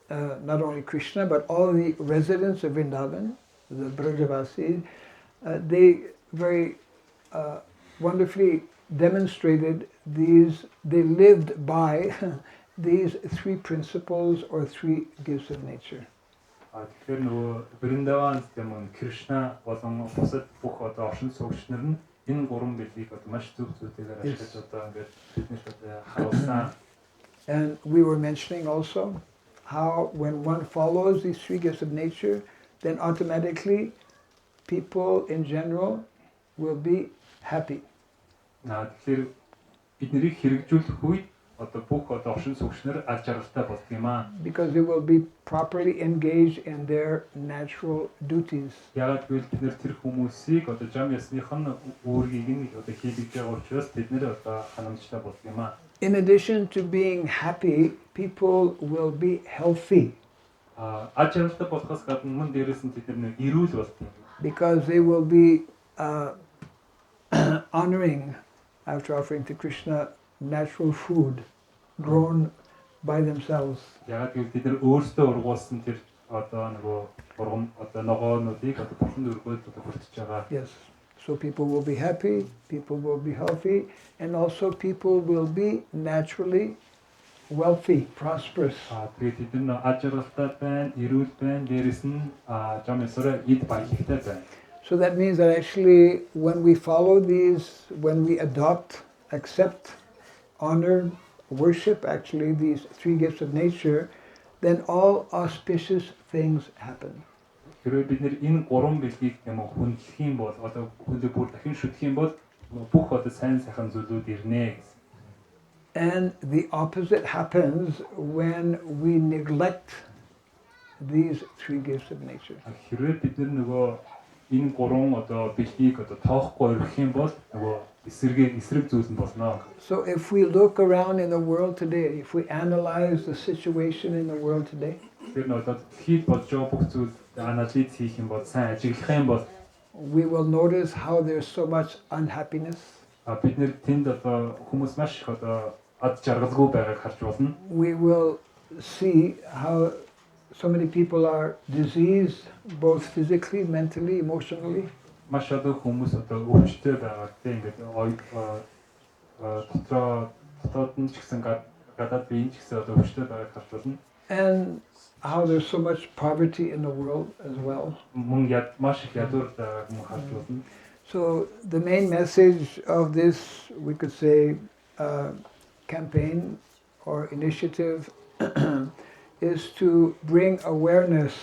not only Krishna, but all the residents of Vrindavan, the Brajavasis, they very wonderfully demonstrated these, they lived by these three principles or three gifts of nature. Тэгэхээр нөгөө Вриндаван гэмэн Кришна болон бусад бүх одоо оршин суугчнар нь энэ гурван билгийг одоо маш зөв зүйтэйгээр ашиглаж одоо ингээд биднэрт одоо харуулсан. And we were mentioning also how when one follows these three gifts of nature, then automatically people in general will be happy. Тэгэхээр биднийг хэрэгжүүлэх үед одоо бүх одоо оршин суугчнар аль жаргалтай болдог юм аа. Because they will be properly engaged in their natural duties. Яагаад гэвэл бид нэр тэр хүмүүсийг одоо жам ясных нь үүргийг нь одоо хийлгэж байгаа учраас бид нэр одоо ханамжтай болдог юм аа. In addition to being happy, people will be healthy. Аль жаргалтай болохоос гадна мөн дээрээс нь бид нэр эрүүл болдог. Because they will be honoring, after offering to Krishna, natural food grown by themselves. Яагаад гэвэл бид нэр өөрсдөө ургуулсан тэр одоо нөгөө бургам одоо ногоонуудыг одоо бурхан өргөөд одоо хүртэж байгаа. Yes. So people will be happy, people will be healthy, and also people will be naturally wealthy, prosperous. Тэгээд бид нэр аль жаргалтай байна, эрүүл байна, дээрээс нь жам ясараа эд баялагтай байна. So that means that actually when we follow these, when we adopt, accept, honor, worship actually these three gifts of nature, then all auspicious things happen. Хэрвээ бид нэр энэ гурван бэлгийг юм хүндлэх юм бол одоо хүндээ бүр дахин шүтэх юм бол бүх одоо сайн сайхан зүйлүүд ирнэ гэсэн. And the opposite happens when we neglect these three gifts of nature. Хэрвээ бид нөгөө энэ гурван одоо бэлгийг одоо тоохгүй өргөх юм бол нөгөө эсрэг зүйл нь болно. So if we look around in the world today, if we analyze the situation in the world today, Тэр нөгөө дэлхийд болж байгаа бүх зүйл анализ хийх юм бол сайн ажиглах юм бол we will notice how there's so much unhappiness. бид нэр тэнд одоо хүмүүс маш их одоо ад жаргалгүй байгааг харж болно. We will see how so many people are diseased, both physically, mentally, emotionally. Маш одоо хүмүүс одоо өвчтөй байгаа тийм ингээд дотоод нь ч гэсэн гадаад биеийн ч гэсэн одоо өвчтөй байгааг харж болно. And how there's so much poverty in the world as well. Мөн маш их ядуур байгааг мөн харж болно. So the main message of this, we could say, campaign or initiative is to bring awareness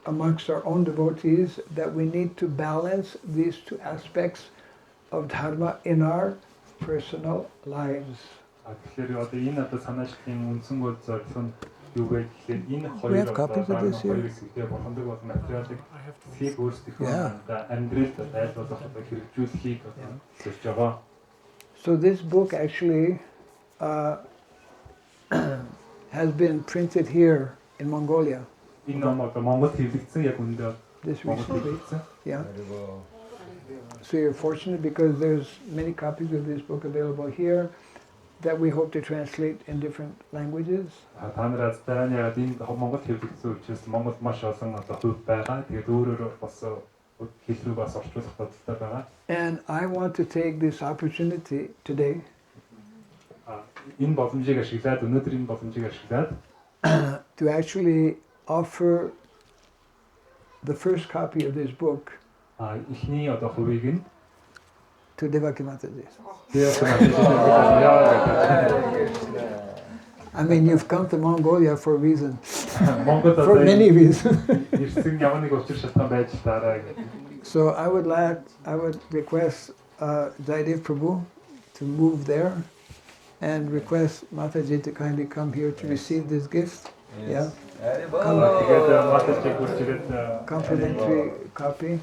amongst our own devotees that we need to balance these two aspects of Dharma in our personal lives. Тэгэхээр одоо энэ одоо санаачлалын үндсэн гол зорилго нь юу вэ гэхээр энэ We have copies of this here. хэсэгтээ бурхандаг бол материалыг хийх өөрсдийнхөө амьдралд айл болох одоо хэрэгжүүлэхийг одоо зөвж байгаа. So this book actually has been printed here in Mongolia. Энэ ном одоо Монголд хэвлэгдсэн яг үндэ This Монголд recently. хэвлэгдсэн. Yeah. So you're fortunate because there's many copies of this book available here that we hope to translate in different languages. Та нараас тань яг энэ Монголд хэвлэгдсэн учраас Монгол маш олон одоо хувь байгаа. Тэгээд өөрөөр бас хэл рүү бас орчуулах бодолтой байгаа. And I want to take this opportunity today Энэ боломжийг ашиглаад өнөөдөр энэ боломжийг ашиглаад to actually offer the first copy of this book эхний одоо хувийг нь to Devaki Mataji. I mean, you've come to Mongolia for a reason. For many reasons. So I would request Jaidev Prabhu to move there and request Mataji to kindly come here to receive this gift. Yes. Yeah. Complimentary copy.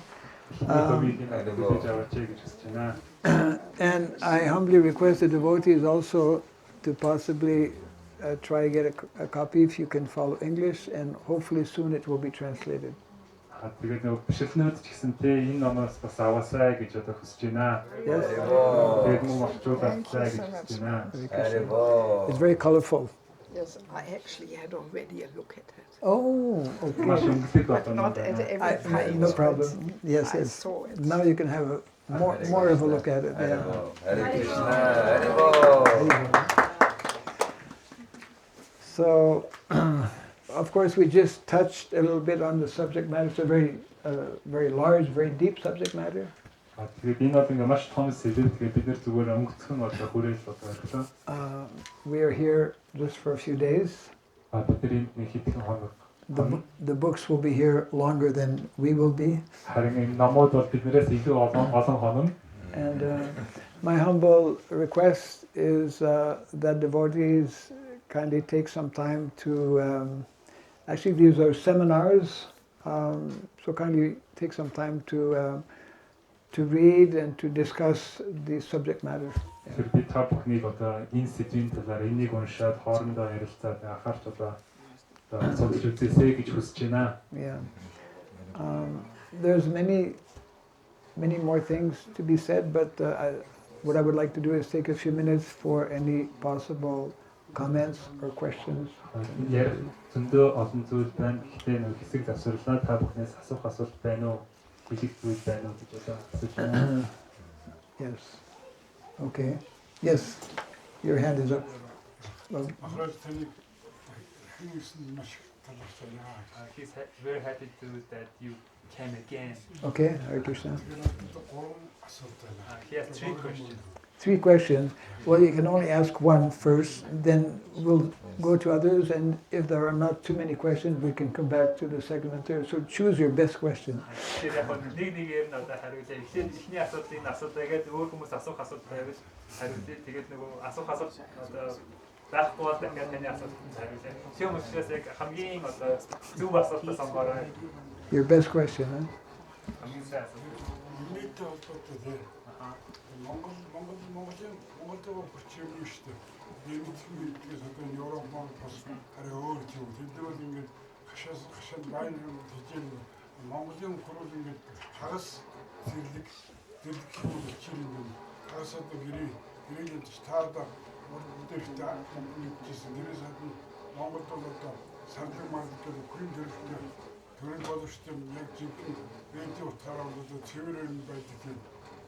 And I humbly request the devotees also to possibly try to get a copy if you can follow English, and hopefully soon it will be translated. Тэгээд нөгөө бишрнүүд ч гэсэн те энэ номоос бас аваасай гэж одоо хүсэж байна. Yes. Тэгээд мөн орчуулаасай гэж хүсэж байна. It's very colorful. Yes, I actually had already a look at it. Oh, Маш okay. өнгөлөг But одоо not ном. at every page. No but problem. Yes, I yes. saw it. Now you can have a more of a look at it. Yeah. Hare Krishna, Hare Bo. So, of course, we just touched a little bit on the subject matter. It's a very large, very deep subject matter. Тэгээд энэ бол ингээ маш том сэдв. Тэгээд бид нэр зүгээр өнгөцгөн одоо хүрээл одоо ойлголоо. We are here just for a few days. Бид нар энд нэг хэдхэн хоног. The books will be here longer than we will be. Харин энэ номууд бол биднээс илүү олон хоног. And my humble request is that devotees kindly take some time to, actually these are seminars, so kindly take some time to read and to discuss the subject matter. Тэр би та бүхнийг одоо энэ сэдвийн талаар энийг уншаад хоорондоо ярилцаад анхаарч одоо судалж үзээсэй гэж хүсэж байна. Yeah. There's many more things to be said, but what I would like to do is take a few minutes for any possible comments or questions. Ярих зөндөө олон зүйл байна. Гэхдээ нэг хэсэг засварлаа та бүхнээс асуух асуулт байна уу? Хэлэх зүйл байна уу гэж одоо асууж байна. Yes. Okay. Yes. Your hand is up. Maharaj, He's very happy that you came again. Okay, Hare Krishna. He has 3 questions. 3 questions. Well, you can only ask one first, then we'll go to others, and if there are not too many questions, we can come back to the second and third. So choose your best question. Тэгэхээр яг нэг-нэгээр нь одоо хариулъя. Эхний асуултыг асуултаагээд өөр хүмүүс асуух асуулт байвал хариулъя. Тэгээд нөгөө асуух асуулт одоо байхгүй бол дахиад таны асуултанд хариулъя. Тийм учраас яг хамгийн одоо зөв асуултаа сонгоорой. Your best question, huh? Хамгийн сайн асуулт. Монголд бүрчээгүй шүү дээ. Нэмэгдээс одоо Европ бас арай өөр юм. Тэд бол ингээд хашаад байна гэж Монголын хөрөл ингээд хагас зэрлэг хэмжээний юм. Хагас одоо гэрээ таада өдөрт нэгжсэн. Дээрээс хадна Монголд бол одоо сандраг маркет гэрийн төрөлтэй төрөл боловчтой яг жинхэнэ бэнти утгаараа одоо цэвэрээр байдаг юм.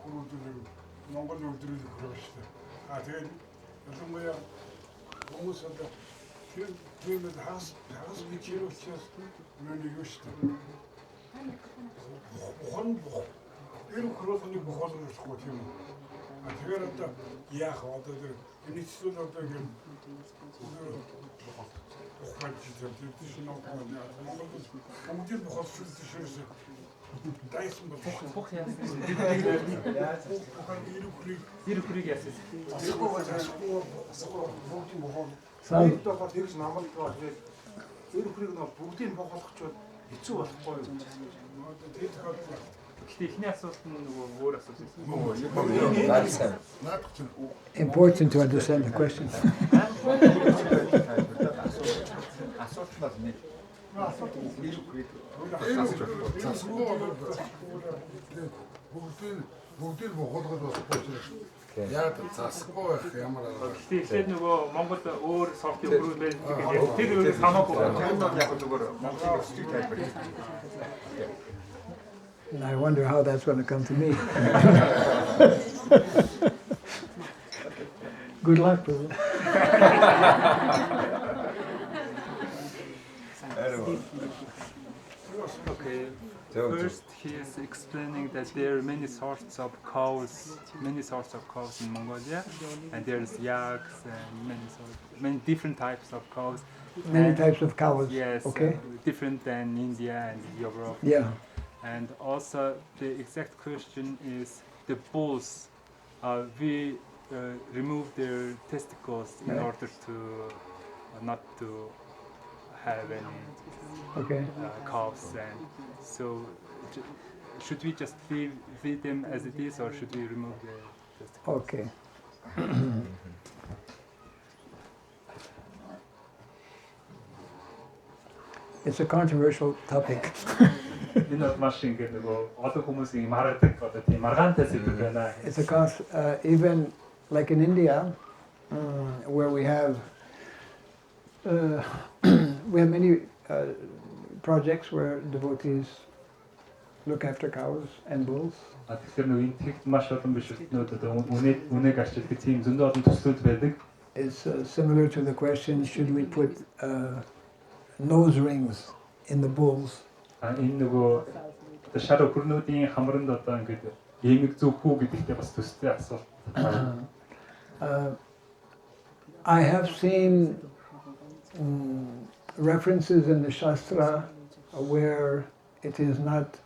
Хөрөлдөл Монгол өдрөлөх хэрэгтэй. Тэгээд ялангуяа хүмүүс одоо тийм хагас гэж хэлчихээс нэг юу шүү дээ. Энэ хөрөлдөлний бохолгохгүй тийм үү. Тэгэхээр одоо яах вэ? Одоо энэ зүйл одоо ингэ Монголын бохолцолт ширээс дайсан болох яасан. Ирэх яасан. бүгдийн бохол. Энд бол тэгж намд бол ирэх нь бүгдийг бохолгочвол хэцүү болохгүй юу? Гэхдээ эхний асуулт нь нөгөө өөр асуулт That's Important to understand the question. асуулт бол нэг бүгдийг бохолгож болохгүй ч яг засахгүй байх ямар арга. Гэхдээ нөгөө Монгол өөр сорт өгрүүл байж байгаа. Тэр өөр санаагүй. энэ бол яг зүгээр Монголын өсөлтийг тайлбарлаж And I wonder how that's going to come to me. Good luck, brother. Okay. First, he is explaining that there are many sorts of cows in Mongolia, and there's yaks and many different types of cows. Many types of cows. Yes. Okay. Different than India and Europe. Yeah. And also, the exact question is the bulls. We remove their testicles in Right. order to not to have any Okay. calves, and so should we just leave them as it is, or should we remove the Okay. It's a controversial topic. Энэ маш ингээд нөгөө олон хүмүүсийн маргадаг одоо тийм маргаантай зүйл байна. It's a even like in India, where we have many projects where devotees look after cows and bulls. Тэгэхээр нөгөө энэ тэгт маш олон бишртнүүд одоо үнэг арчилдаг тийм зөндөө олон төслүүд байдаг. It's similar to the question, should we put nose rings in the bulls? Энэ нөгөө одоо шар өхөрнүүдийн хамранд одоо ингээд эмэг зүүх үү гэдэгтэй бас төстэй асуулт. I have seen references in the Shastra where it is not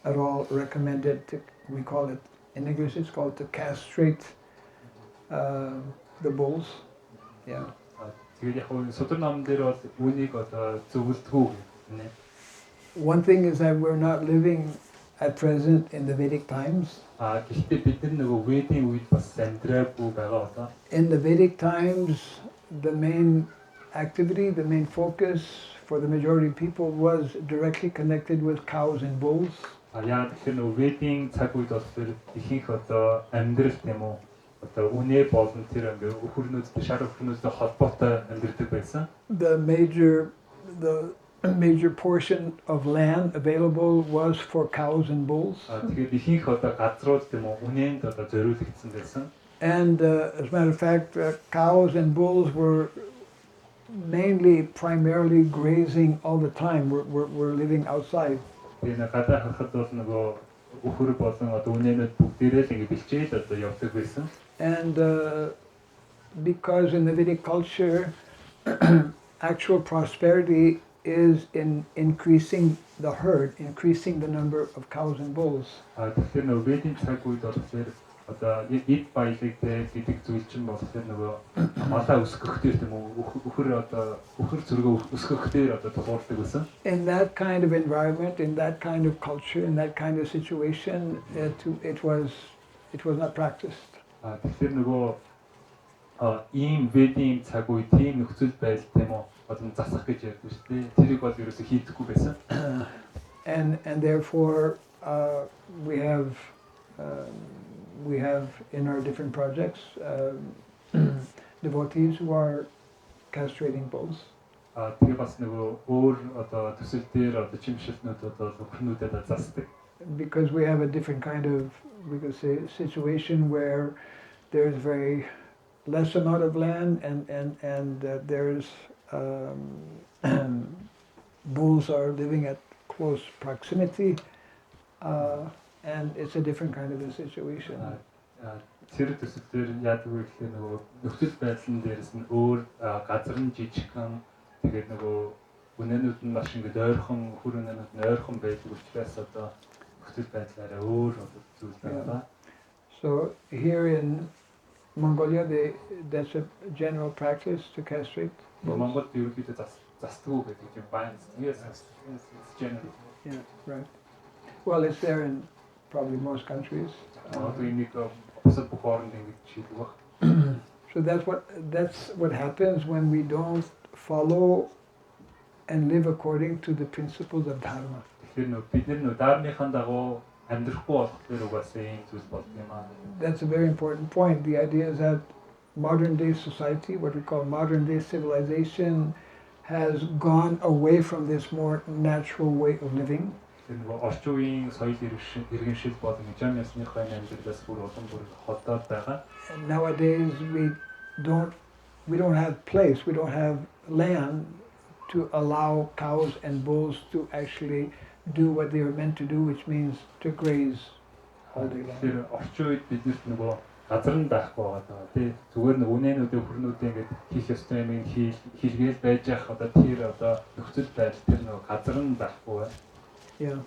at all recommended to, we call it, in English it's called to castrate the bulls. Yeah. Тэгээд яг нь содор нам дээр бол үнийг одоо зөвлөдгүү гэнэ. One thing is that we're not living at present in the Vedic times. Гэхдээ бид нар нөгөө Ведийн үед бас амьдраагүй байгаа одоо. In the Vedic times, the main activity, the main focus for the majority of people was directly connected with cows and bulls. Яа тэгэхээр нөгөө Ведийн цаг үед бол тэр ихэнх одоо амьдрал тийм үү одоо үнэ болон тэр ингээ өхөрнүүдтэй шар өхөрнүүдтэй холбоотой амьдардаг байсан. The major portion of land available was for cows and bulls. Тэгээд ихэнх одоо газрууд тийм үү үнэнд одоо зориулагдсан байсан. And as a matter of fact, cows and bulls were primarily grazing all the time. We're living outside. Тэгээд гадаа харахад бол нөгөө өхөр болон одоо үнэнүүд бүгдээрээ л ингээ бэлчээл одоо явдаг байсан. And because in the Vedic culture, actual prosperity is in increasing the herd, increasing the number of cows and bulls. Тэгэхээр нөгөө Ведийн цаг үед болохоор одоо эд баялаг гэдэг зүйл чинь болохоор нөгөө малаа өсгөхтэй тийм үү өхөр зөргөө өсгөхтэй одоо тулгуурдаг байсан. In that kind of environment, in that kind of culture, in that kind of situation, it was not practiced. Тэгэхээр нөгөө ийм Ведийн цаг үед тийм нөхцөл байдал тийм үү одоо засах гэж ярьдаг шүү дээ. Тэрийг бол ерөөсөө хийдэггүй байсан. And therefore we have in our different projects devotees who are castrating bulls. Тэгээ бас нөгөө өөр одоо төсөл дээр одоо чимшилтнүүд одоо өхөрнүүдэд засдаг. Because we have a different kind of, we could say, situation where there's very less amount of land and there's bulls are living at close proximity and it's a different kind of a situation. Тэр төсөлдөр яадаг вэ гэхээр нөгөө нөхцөл байдлын дээрээс нь өөр газар нь жижигхан тэгээд нөгөө үнэнүүд нь маш ингээд ойрхон хөр үнэнүүд нь ойрхон байдаг учраас одоо нөхцөл байдлаараа өөр зүйл байна. So here in Mongolia, that's a general practice to castrate bulls. Mongolia ерөнхийдөө застдаг гэдэг юм байна. Yes, it's general. Yeah, right. Well, it's there in probably most countries. So that's what happens when we don't follow and live according to the principles of Dharma. That's a very important point. The idea is that modern day society, what we call modern day civilization, has gone away from this more natural way of living. And nowadays we don't have place, we don't have land to allow cows and bulls to actually do what they are meant to do, which means to graze all day long. газар нь байхгүй байгаа тий зүгээр нэг үнэнүүдээ хөрнүүдээ ингээд хийх ёстой юм хийлгээл байж ах одоо тэр одоо нөхцөл байдал тэр нэг газар нь байхгүй байна. Yeah.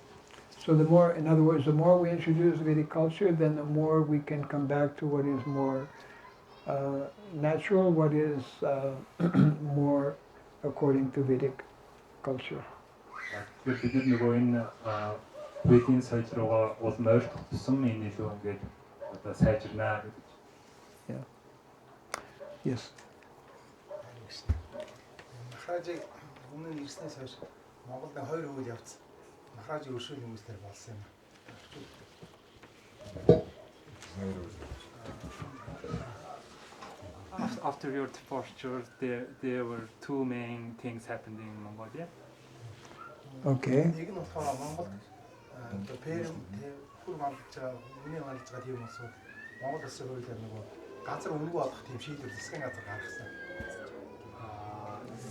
So the more, in other words, the more we introduce Vedic culture, then the more we can come back to what is more natural, what is more according to Vedic culture. Тэгэхээр бид нөгөө энэ Ведийн соёл руугаа улам ойртсон энэ илүү ингээд одоо сайжирнаа гэж. Yes. Махаражийг өмнө нь ирснээс хойш Монголд 2 хөвөл явцсан. Махаражийн өршөөл хүмүүсээр болсон юм. After your departure, there were two main things happened in Mongolia. Okay. Нэг нь болохоор Монголд одоо пэрэм хүр малж байгаа, үний малж байгаа тийм улсууд Монгол улсын хуулиар нөгөө газар үнэгүй болох тийм шийдвэр засгийн газар гаргасан.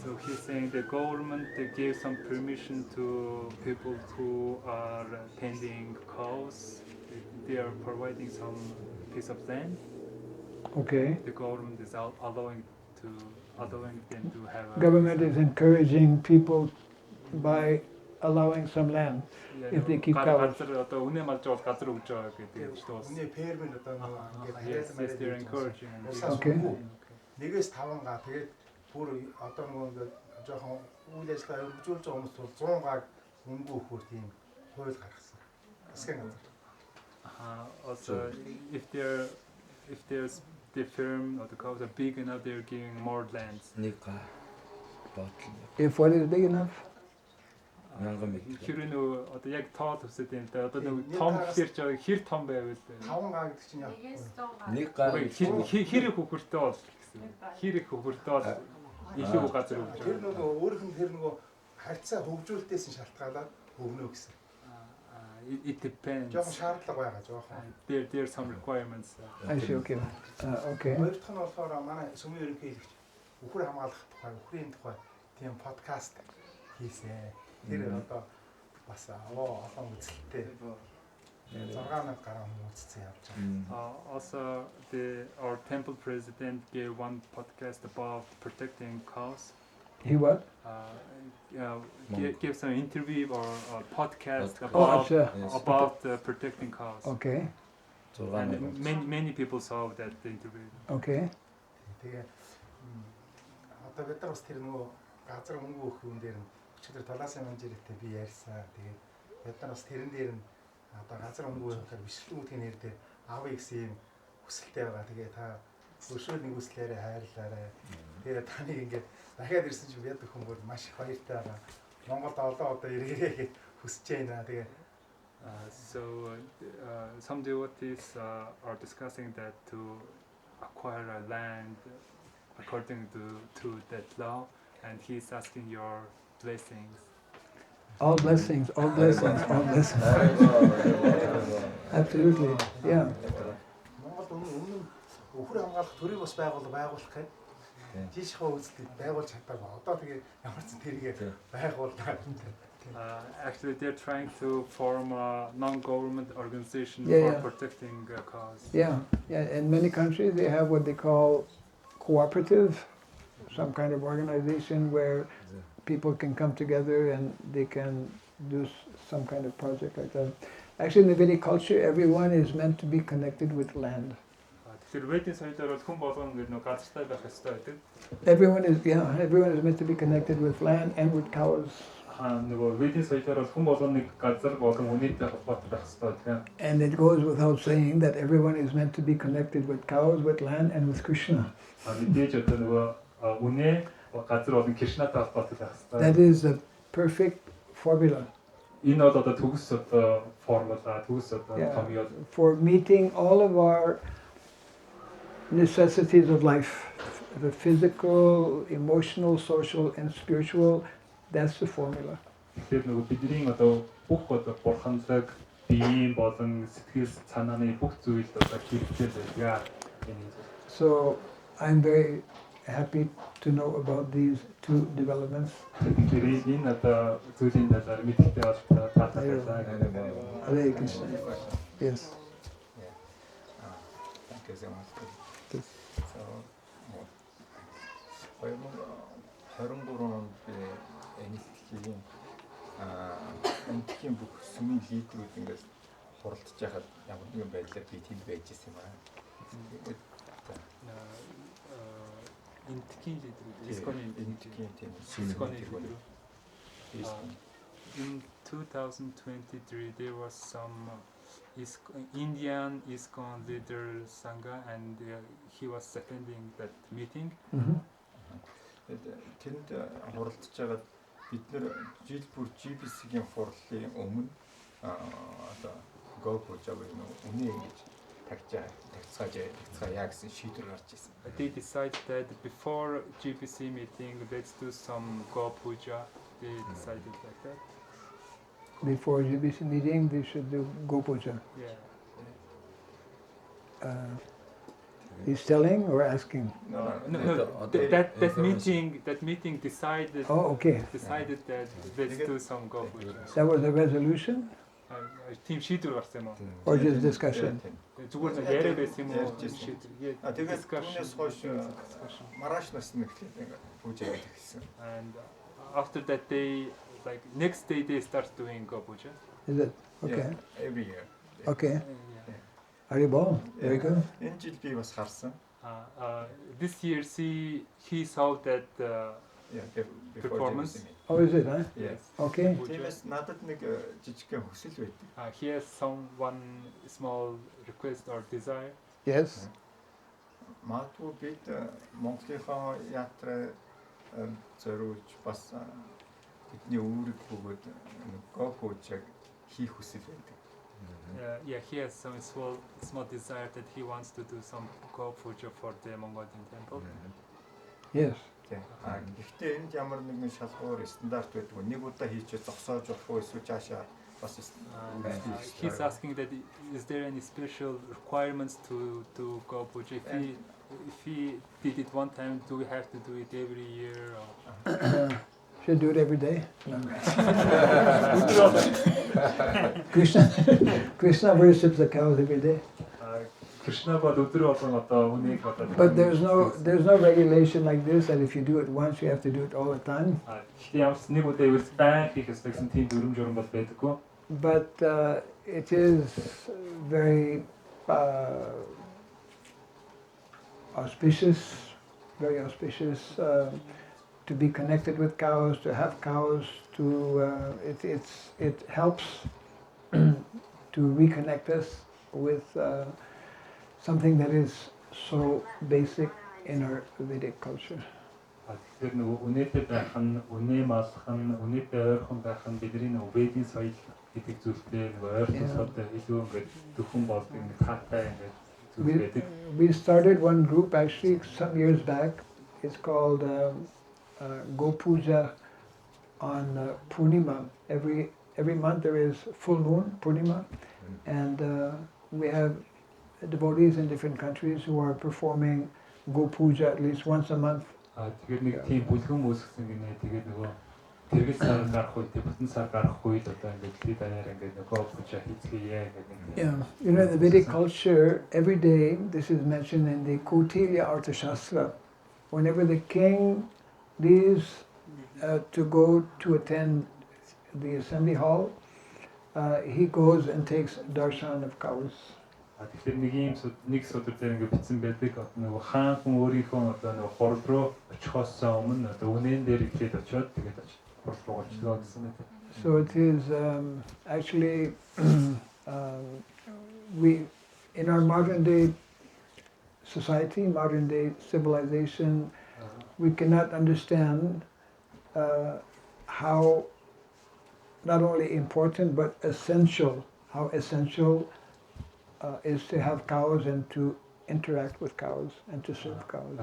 So he's saying the government gave some permission to people who are tending cows. They are providing some piece of land. Okay. The government is allowing them to have. Government is encouraging people by allowing some land if they keep cows. Одоо үнэ малж бол газар өгж байгаа гэдэг чинь бас. Үний пэрмэнд одоо нөгөө Yes, they're encouraging. Okay. Нэгээс 5 га тэгээд бүр одоо нөгөө ингээд жоохон үйл ажиллагаа хөгжүүлж байгаа хүмүүс бол 100 гааг үнгүй өгөхөөр тийм хууль гаргасан. Засгийн газар. Also, if the firm or the cows are big enough, they're giving more lands. If what is big enough? Хэр нөө одоо яг тоо төсөд юм да. Одоо нэг том хэр ч хэр том байвал 5 га гэдэг чинь яг хэрэг хөхөртөө бол гэсэн. Хэрэг хөхөртөө бол илүү газар өгч тэр нөгөө өөрийнх нь тэр нөгөө харьцаа хөгжүүлэлтээс нь шалтгаалаад өгнө гэсэн. It depends. Жоохон шаардлага байгаа жоохон. There are some requirements. I see. Okay. Okay. Хоёр дахь нь болохоор манай сүмийн ерөнхийлөгч үхэр хамгаалах тухай, үхрийн тухай тийм подкаст хийсэн. Тэр одоо бас олон үзэлттэй 6,000 гаруй хүмүүс үзсэн явж байгаа. Also, our temple president gave one podcast about protecting cows. He what? Give some interview or podcast Oh, about protecting cows. Okay. And many people saw that interview. Okay. Тэгээ одоо бид нар бас тэр нөгөө газар өнгө өгөх юм дээр өчигдөр талаасан манжирэгтэй би ярьсан. Тэгээд бид нар бас тэрэн дээр нь одоо газар өнгө өгөхөөр бичлэгүүдийн нэр дээр авъя гэсэн юм хүсэлтэй байгаа. Тэгээ та өршөөл нэгүслээрээ хайрлаарай. Тэгээ таныг ингээд дахиад ирсэн чинь бид хүмүүс маш их баяртай байгаа. Монголд одоо ирээрээ гэж хүсэж байна. Тэгээ some devotees are discussing that to acquire a land according to that law, and he's asking your blessings. All blessings, all blessings, all blessings. Absolutely. Yeah. Монголд өмнө өхөр хамгаалах төрийг бас байгуулах гэж жишээ үзэлтэй байгуулж чадаагүй. Одоо тэгээ ямар ч тэрийг байгуулнаа. Actually, they're trying to form a non-government organization Yeah, for protecting cows. Yeah. In many countries, they have what they call cooperative, some kind of organization where people can come together and they can do some kind of project like that. Actually, in the Vedic culture, everyone is meant to be connected with land. Everyone is meant to be connected with land and with cows. And it goes without saying that everyone is meant to be connected with cows, with land, and with Krishna. That is the perfect formula. For meeting all of our necessities of life, the physical, emotional, social, and spiritual, that's the formula. So I'm very happy to know about these two developments. Hare Krishna. Yes. Thank you so much. Yes. So, 23-нд NST-ийн энтхийн бүх сүмийн лидерүүд ингээд хуралдаж байхад ямар нэгэн байдлаар би тэнд байж ирсэн юм аа. Энтхийн in 2023 there was some Indian ISKCON leader Sangha, and he was attending that meeting. Тэнд хуралдаж байгаа бид нэр жил бүр GBC-ийн хурлын өмнө одоо Go Puja буюу үнэ ингэж тагцгаая гэсэн шийдвэр гарч ирсэн. They decided that before GBC meeting, let's do some Go Puja. They decided like that. Before GBC meeting, they should do Go Puja. Yeah. He's telling or asking? No. That meeting decided. Oh, okay. Decided that let's do some Go Puja. That was a resolution Team шийдвэр гарсан юм уу? or just discussion? Зүгээр нэг яриа байсан юм уу? Тэгээд түүнээс хойш Maharaj нас нэг пүүжа гэж хэлсэн. And after that day, like next day, they start doing Go Puja. Is it? Okay. Yeah, every year. Okay. Haribol. Very good. Энэ жил би бас харсан. This year, he saw that performance. Oh, is it, huh? Yes. Okay. Тиймээс надад нэг жижигхэн хүсэл байдаг. He has one small request or desire. Yes. Магадгүй бид Монголынхоо яатраа зориулж бас бидний үүрэг бөгөөд Go Puja хийх хүсэл байдаг. He has some small desire that he wants to do some Go Puja for the Mongolian temple. Yes. Гэхдээ энд ямар нэгэн шалгуур стандарт байдаг. Нэг удаа хийчихээ зогсоож болох уу эсвэл цаашаа бас he's asking that is there any special requirements to do Go Puja? If he did it one time, do we have to do it every year? Or? Should do it every day. No. Krishna worships the cows every day. But there's no regulation like this that if you do it once you have to do it all the time. But it is very auspicious, to be connected with cows, to have cows, it helps to reconnect us with something that is so basic in our Vedic culture. We started one group actually some years back. It's called Go Puja on Purnima. Every month there is full moon, Purnima, and we have devotees in different countries who are performing Go Puja at least once a month. Yeah, you know, in the Vedic culture, every day, this is mentioned in the Kautilya Arthashastra, whenever the king leaves to go to attend the assembly hall, he goes and takes darshan of cows. So it is actually we in our modern day society, modern day civilization, we cannot understand how not only important but essential, how essential is to have cows and to interact with cows and to serve cows.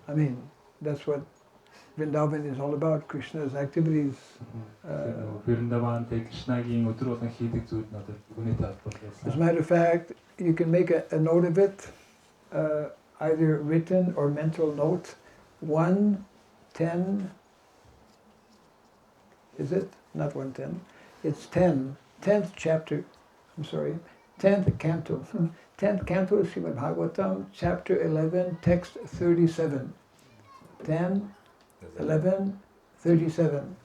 I mean, that's what Vrindavan is all about, Krishna's activities. As a matter of fact, you can make a note of it, either written or mental note. 1:10, is it? Not 1:10. It's 10th chapter. I'm sorry, 10th canto. 10th canto of Srimad Bhagavatam, chapter 11, text 37. 10, 11, 37.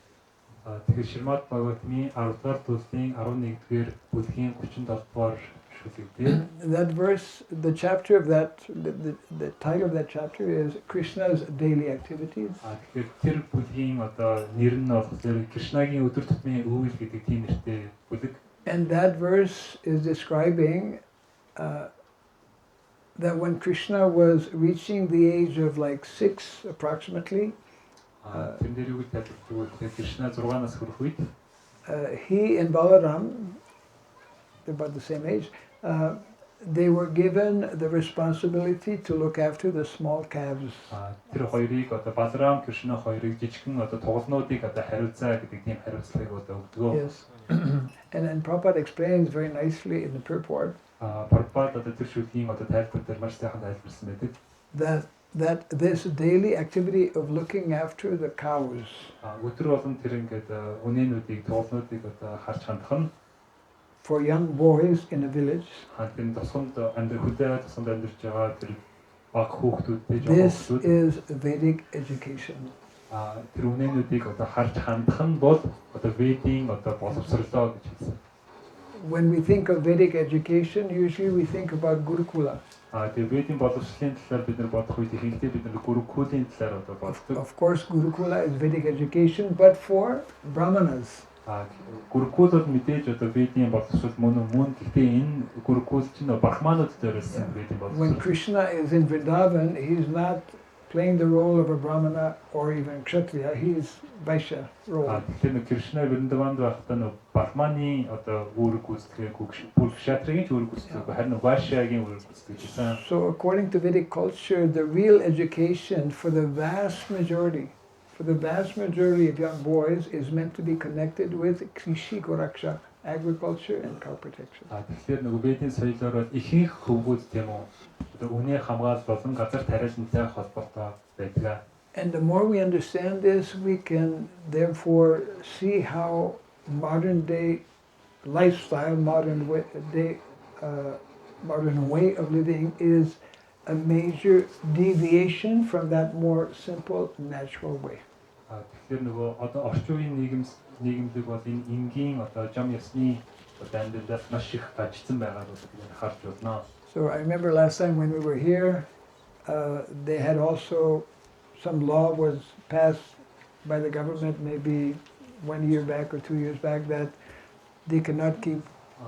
Тэгэхээр Шримад Бхагаватмын 10 дугаар бүлгийн 11-р бүлгийн 37-р шүлэгтэй. That verse, the chapter of that, the title of that chapter is Krishna's daily activities. Тэгэхээр тэр бүлгийн одоо нэр нь болохоор Кришнагийн өдөр тутмын үйл гэдэг тийм нэртэй бүлэг. And that verse is describing that when Krishna was reaching the age of like 6 approximately, Тэн дээр юу гэж тайлбарлаж байгаа вэ? Кришна 6-наас хүрэх үед he and Balaram, they're about the same age, they were given the responsibility to look after the small calves. тэр хоёрыг одоо Баларам, Кришна хоёрыг жижигхэн одоо тугалнуудыг одоо хариуцаа гэдэг тийм хариуцлагыг одоо өгдөг. Yes. And Prabhupada explains very nicely in the purport Прабхупад одоо тэр шүлгийн одоо тайлбар дээр маш сайхан тайлбарсан байдаг. that this daily activity of looking after the cows Өдөр болгон тэр ингээд үнэнүүдийг, тугалнуудыг одоо харж хандах нь for young boys in a village, хантын тосгонд хөдөө тосгонд амьдарч байгаа тэр баг хүүхдүүдтэй this жоохон is Vedic education. тэр үнэнүүдийг одоо харж хандах нь бол одоо Ведийн одоо боловсрлоо гэж хэлсэн. When we think of Vedic education, usually we think about Gurukula. Тэгээ Ведийн боловсролын талаар бид нар бодох үед ихэнхдээ бид нар Гурукулын талаар одоо боддог. Of course, Gurukula is Vedic education, but for Brahmanas. Гурукул бол мэдээж одоо Ведийн боловсрол мөн гэхдээ энэ Гурукул чинь Брахманууд дээрсэн Ведийн When боловсрол. Krishna is in Vrindavan, he's not playing the role of a Brahmana or even Kshatriya, he's Vaishya role. Тэгэхээр Кришна Вриндаванд байхдаа Брахманы одоо үүрэг гүйцэтгэх бүх шатрагийн үүрэг гүйцэтгэх харин Vaishyaгийн үүрэг гүйцэтгэх гэсэн. So according to Vedic culture, the real education for the vast majority of young boys is meant to be connected with Krishi Goraksha, agriculture and cow protection. Тэгэхээр Ведийн соёлоор бол ихэнх хөвгүүд тийм үү одоо үнэ хамгаалал болон газар тариалантай холбоотой байдаг. And the more we understand this, we can therefore see how modern day lifestyle, modern way of living is a major deviation from that more simple, natural way. Тэгэхээр одоо орчин үеийн нийгэмлэг бол энэ энгийн одоо жам ясны одоо амьдралаас маш их гажигдсан байгааг харж байна. So I remember last time when we were here, they had also some law was passed by the government maybe 1 year back or 2 years back that they cannot keep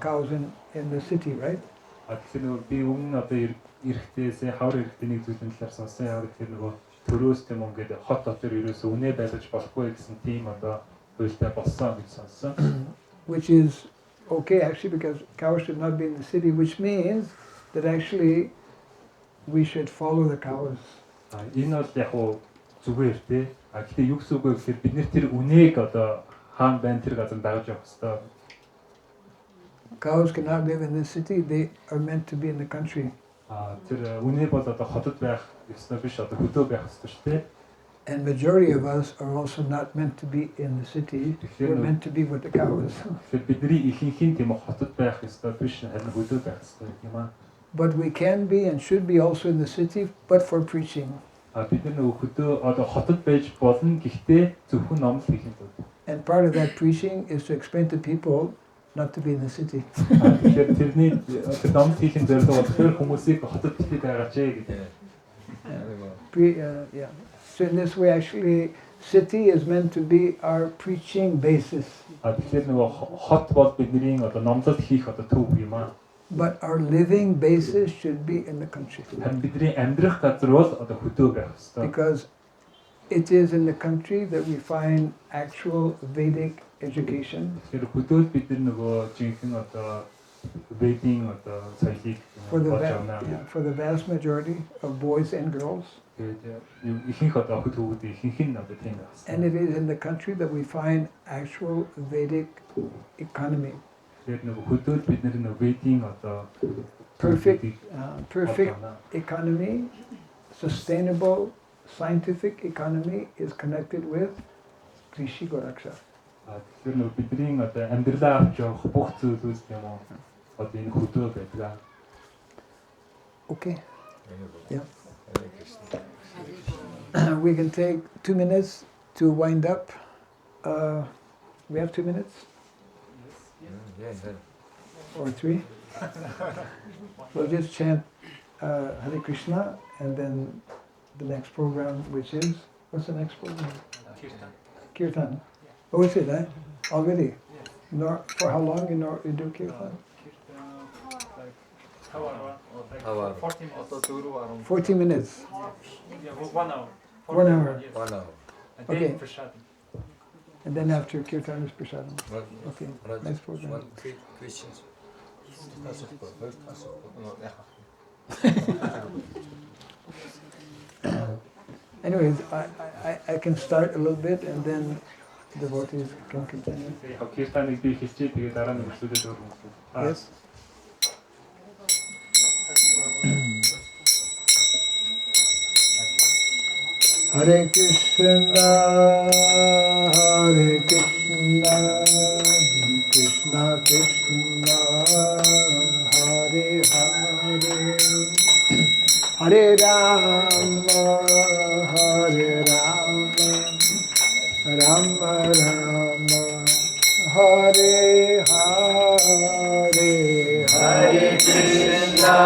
cows in the city, right? Тэгэхээр би өмнө одоо эрэхтээс хавар эрэхтэй нэг зүйлийн талаар сонсон. Яг тэгэхээр төрөөс тийм ингээд хот дотор ерөөсөө үнэ байлгаж болохгүй гэсэн тийм одоо хуультай болсон гэж сонссон. Which is okay actually because cows should not be in the city, which means that actually we should follow the cows. Энэ бол яг уу зүгээр тий. Гэхдээ юу гэсэн үг вэ гэхээр бид нэр тэр үнээг одоо хаан байн тэр газар дагаж явах хэрэгтэй. Cows cannot live in the city, they are meant to be in the country. Тэр үнэ бол одоо хотод байх ёстой биш, одоо хөдөө байх ёстой шүү дээ. And majority of us are also not meant to be in the city, we're meant to be with the cows. Тэгэхээр бидний ихэнх нь тийм хотод байх ёстой биш, харин хөдөө байх ёстой юм аа. But we can be and should be also in the city, but for preaching. Бид нар хөдөө одоо хотод байж болно, гэхдээ зөвхөн номлол хийх юм бол. And part of that preaching is to explain to people not to be in the city. Тэгэхээр тэрний номлол хийх зорилго болохоор хүмүүсийг хотод битгий байгаач гэдэг. Yeah. So in this way, actually, city is meant to be our preaching basis. Тэгэхээр хот бол бидний одоо номлол хийх одоо төв юм аа. But our living basis should be in the country. Харин бидний амьдрах газар бол одоо хөдөө байх ёстой. Because it is in the country that we find actual Vedic education. Тэгэхээр хөдөөд бид нар жинхэнэ одоо Ведийн одоо соёлыг for the vast majority of boys and girls. Ихэнх одоо охид хүүхдүүд ихэнх нь одоо тийм байх. And it is in the country that we find actual Vedic economy. Тэгэхээр хөдөөд бид нар Ведийн одоо perfect economy, sustainable scientific economy is connected with Krishi Goraksha. Тэгэхээр бидний одоо амьдралаа авч явах бүх зүйлүүд юм уу одоо энэ хөдөө байдаг. Okay. Yeah. We can take 2 minutes to wind up. We have 2 minutes? or 3. We'll just chant Hare Krishna, and then the next program, which is, what's the next program? Kirtan. Oh, is it, eh? Already? For how long you do Kirtan? Hour. 40 minutes. 40 minutes. Yeah, 1 hour. 1 hour. Yes. 1 hour. Okay. Prashadam. And then after Kirtan is Prasadam. Okay, nice program. One quick questions. Anyways, I can start a little bit, and then devotees can continue. Kirtanыг би хийчихээ тэгээ дараа нь өсвөлээд өргөн. Yes. Hare Krishna, Hare Krishna, Krishna Krishna, Hare Hare, Hare Rama, Hare Rama, Rama Rama, Hare Hare, Hare Krishna,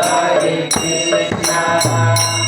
Hare Krishna.